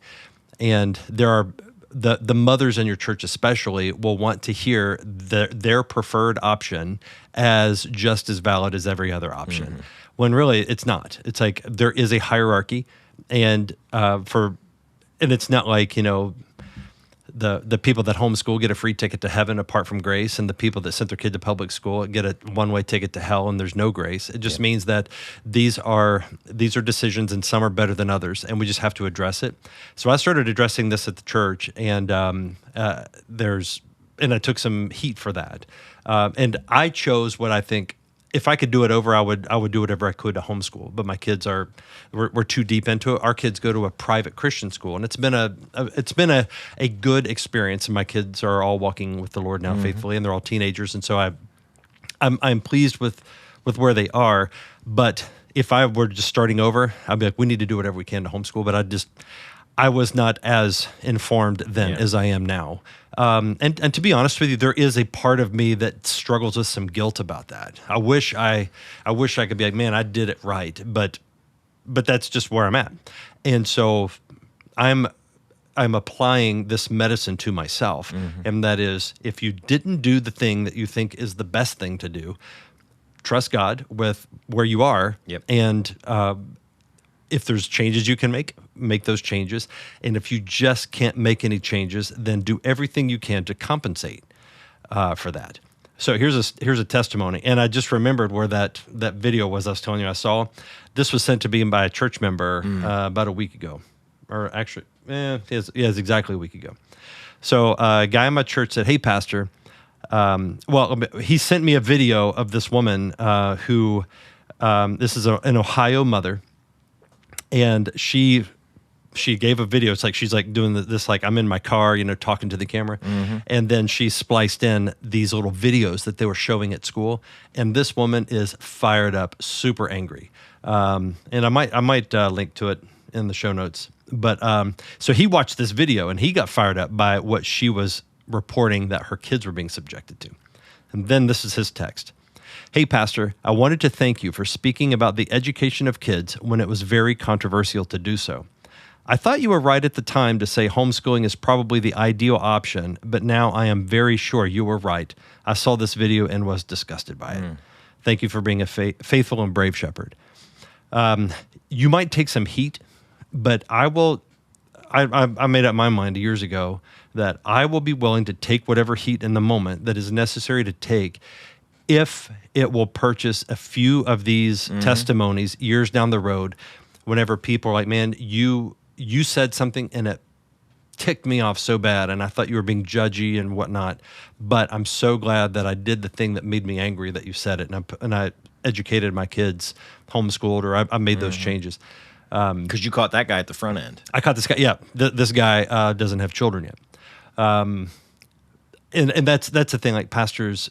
And there are the mothers in your church especially will want to hear their preferred option as just as valid as every other option, when really it's not. It's like there is a hierarchy, and it's not like, the people that homeschool get a free ticket to heaven apart from grace, and the people that sent their kid to public school get a one-way ticket to hell and there's no grace. It just means that these are decisions, and some are better than others, and we just have to address it. So I started addressing this at the church, and I took some heat for that. And I chose what I think, if I could do it over, I would do whatever I could to homeschool. But my kids we're too deep into it. Our kids go to a private Christian school, and it's been a good experience. And my kids are all walking with the Lord now faithfully, and they're all teenagers. And so I'm pleased with where they are. But if I were just starting over, I'd be like, we need to do whatever we can to homeschool. But I was not as informed then as I am now. And to be honest with you, there is a part of me that struggles with some guilt about that. I wish I could be like, man, I did it right, but that's just where I'm at. And so I'm applying this medicine to myself, and that is, if you didn't do the thing that you think is the best thing to do, trust God with where you are, and if there's changes you can make those changes. And if you just can't make any changes, then do everything you can to compensate for that. So here's a testimony. And I just remembered where that video was I was telling you I saw. This was sent to me by a church member about a week ago. Or actually, it's exactly a week ago. So a guy in my church said, hey, Pastor, he sent me a video of this woman who, this is an Ohio mother, and she gave a video. It's like she's like doing this, like I'm in my car, talking to the camera, and then she spliced in these little videos that they were showing at school. And this woman is fired up, super angry. And I might link to it in the show notes. But so he watched this video and he got fired up by what she was reporting that her kids were being subjected to. And then this is his text. Hey, Pastor, I wanted to thank you for speaking about the education of kids when it was very controversial to do so. I thought you were right at the time to say homeschooling is probably the ideal option, but now I am very sure you were right. I saw this video and was disgusted by it. Thank you for being a faithful and brave shepherd. You might take some heat, but I made up my mind years ago that I will be willing to take whatever heat in the moment that is necessary to take if it will purchase a few of these testimonies years down the road, whenever people are like, man, you said something and it ticked me off so bad and I thought you were being judgy and whatnot, but I'm so glad that I did the thing that made me angry that you said it, and I educated my kids, homeschooled, or I made those changes. Because you caught that guy at the front end. I caught this guy. Yeah, this guy doesn't have children yet, and that's the thing. Like pastors,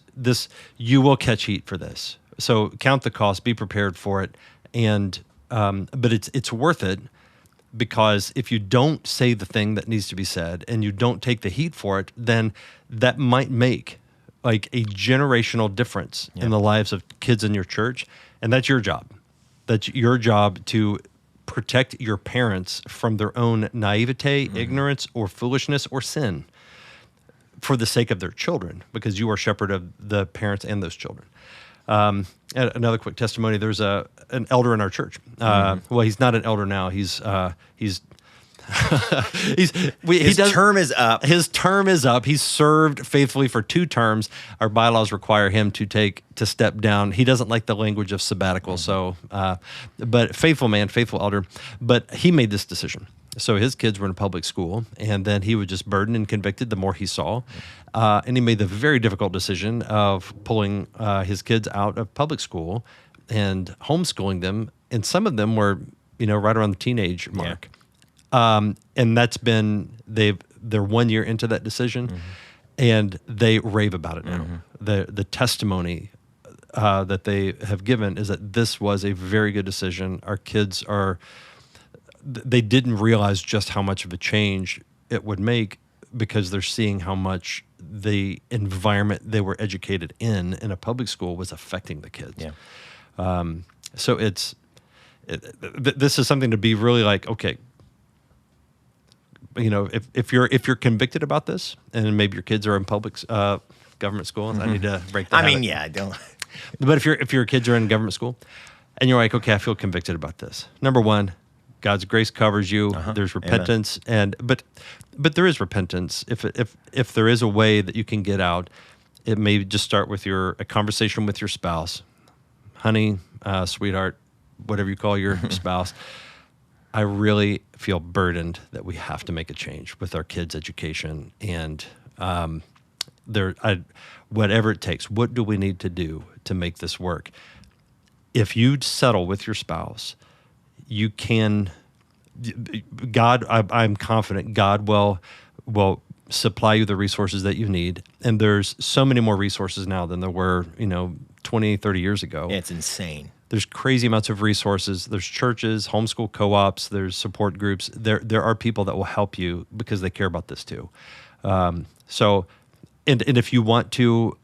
you will catch heat for this. So count the cost, be prepared for it, and but it's worth it, because if you don't say the thing that needs to be said and you don't take the heat for it, then that might make like a generational difference in the lives of kids in your church, and that's your job. That's your job to protect your parents from their own naivete, ignorance, or foolishness, or sin for the sake of their children, because you are shepherd of the parents and those children. And another quick testimony: there's an elder in our church. Well, he's not an elder now. His term is up. His term is up. He's served faithfully for 2 terms. Our bylaws require him to step down. He doesn't like the language of sabbatical. So, but faithful man, faithful elder. But he made this decision. So his kids were in public school, and then he was just burdened and convicted the more he saw. And he made the very difficult decision of pulling his kids out of public school and homeschooling them. And some of them were, right around the teenage mark. And that's been, they're 1 year into that decision, and they rave about it now. The testimony that they have given is that this was a very good decision. Our kids they didn't realize just how much of a change it would make, because they're seeing how much the environment they were educated in a public school was affecting the kids. So this is something to be really like, okay, if you're convicted about this, and maybe your kids are in public government schools, I need to break that. I don't. But if your kids are in government school, and you're like, okay, I feel convicted about this. Number one, God's grace covers you. There's repentance, but there is repentance. If there is a way that you can get out, it may just start with a conversation with your spouse, honey, sweetheart, whatever you call your spouse. I really feel burdened that we have to make a change with our kids' education, and whatever it takes. What do we need to do to make this work? If you settle with your spouse, you can. God, I'm confident God will supply you the resources that you need, and there's so many more resources now than there were 20, 30 years ago. Yeah, it's insane. There's crazy amounts of resources. There's churches, homeschool co-ops, there's support groups. There are people that will help you because they care about this too. So if you want to,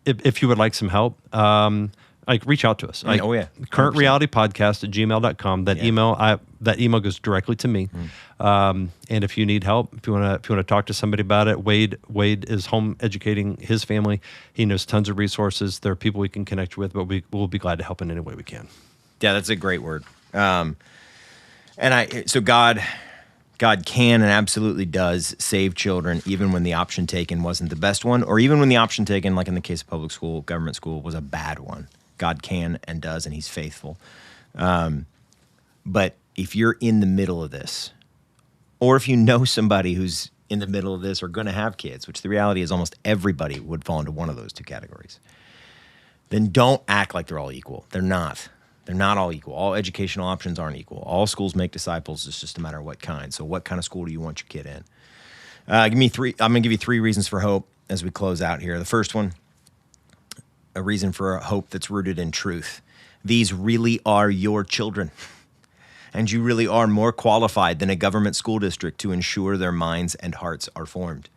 if you would like some help, reach out to us. currentrealitypodcast@gmail.com. That email goes directly to me. And if you need help, if you want to talk to somebody about it, Wade is home educating his family. He knows tons of resources. There are people we can connect with, but we'll be glad to help in any way we can. Yeah, that's a great word. So God can and absolutely does save children, even when the option taken wasn't the best one, or even when the option taken, like in the case of public school, government school, was a bad one. God can and does, and he's faithful. But if you're in the middle of this, or if you know somebody who's in the middle of this or going to have kids, which the reality is almost everybody would fall into one of those 2 categories, then don't act like they're all equal. They're not. They're not all equal. All educational options aren't equal. All schools make disciples. It's just a matter of what kind. So what kind of school do you want your kid in? I'm going to give you 3 reasons for hope as we close out here. The first one, a reason for a hope that's rooted in truth. These really are your children. And you really are more qualified than a government school district to ensure their minds and hearts are formed.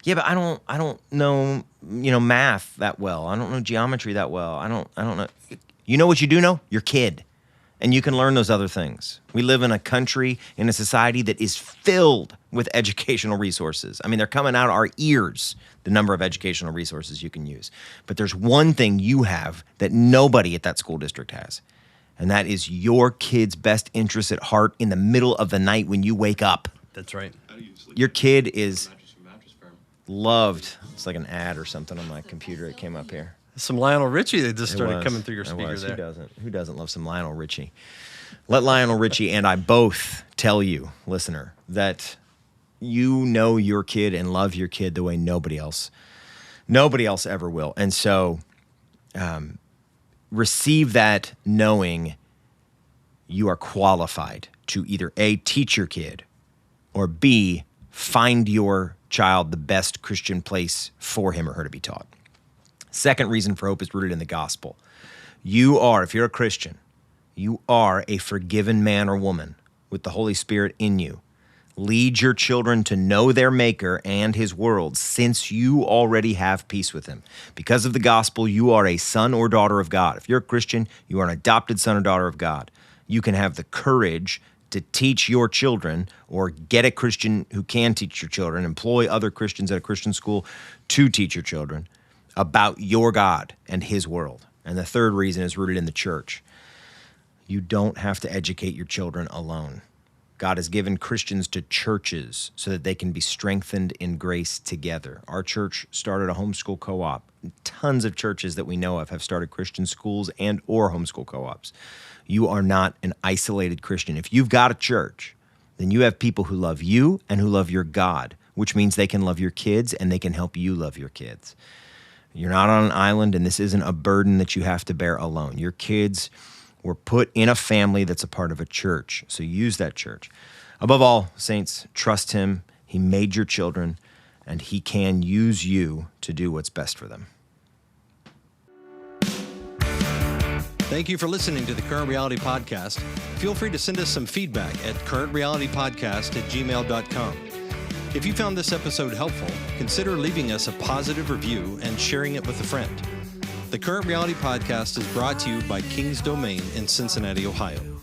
Yeah, but I don't know, math that well. I don't know geometry that well. I don't know. You know what you do know? Your kid. and you can learn those other things. We live in a country, in a society that is filled with educational resources. I mean, they're coming out our ears, the number of educational resources you can use. But there's one thing you have that nobody at that school district has, and that is your kid's best interests at heart in the middle of the night when you wake up. That's right. Your kid is loved. It's like an ad or something on my computer. It came up here. Some Lionel Richie that just started coming through your speaker there. Who doesn't love some Lionel Richie? Let Lionel Richie and I both tell you, listener, that you know your kid and love your kid the way nobody else ever will. And so receive that knowing you are qualified to either A, teach your kid, or B, find your child the best Christian place for him or her to be taught. Second reason for hope is rooted in the gospel. You are, if you're a Christian, you are a forgiven man or woman with the Holy Spirit in you. Lead your children to know their Maker and his world, since you already have peace with him. Because of the gospel, you are a son or daughter of God. If you're a Christian, you are an adopted son or daughter of God. You can have the courage to teach your children, or get a Christian who can teach your children, employ other Christians at a Christian school to teach your children about your God and his world. And the third reason is rooted in the church. You don't have to educate your children alone. God has given Christians to churches so that they can be strengthened in grace together. Our church started a homeschool co-op. Tons of churches that we know of have started Christian schools and or homeschool co-ops. You are not an isolated Christian. If you've got a church, then you have people who love you and who love your God, which means they can love your kids and they can help you love your kids. You're not on an island, and this isn't a burden that you have to bear alone. Your kids were put in a family that's a part of a church, so use that church. Above all, saints, trust him. He made your children, and he can use you to do what's best for them. Thank you for listening to the Current Reality Podcast. Feel free to send us some feedback at currentrealitypodcast@gmail.com. If you found this episode helpful, consider leaving us a positive review and sharing it with a friend. The Current Reality Podcast is brought to you by King's Domain in Cincinnati, Ohio.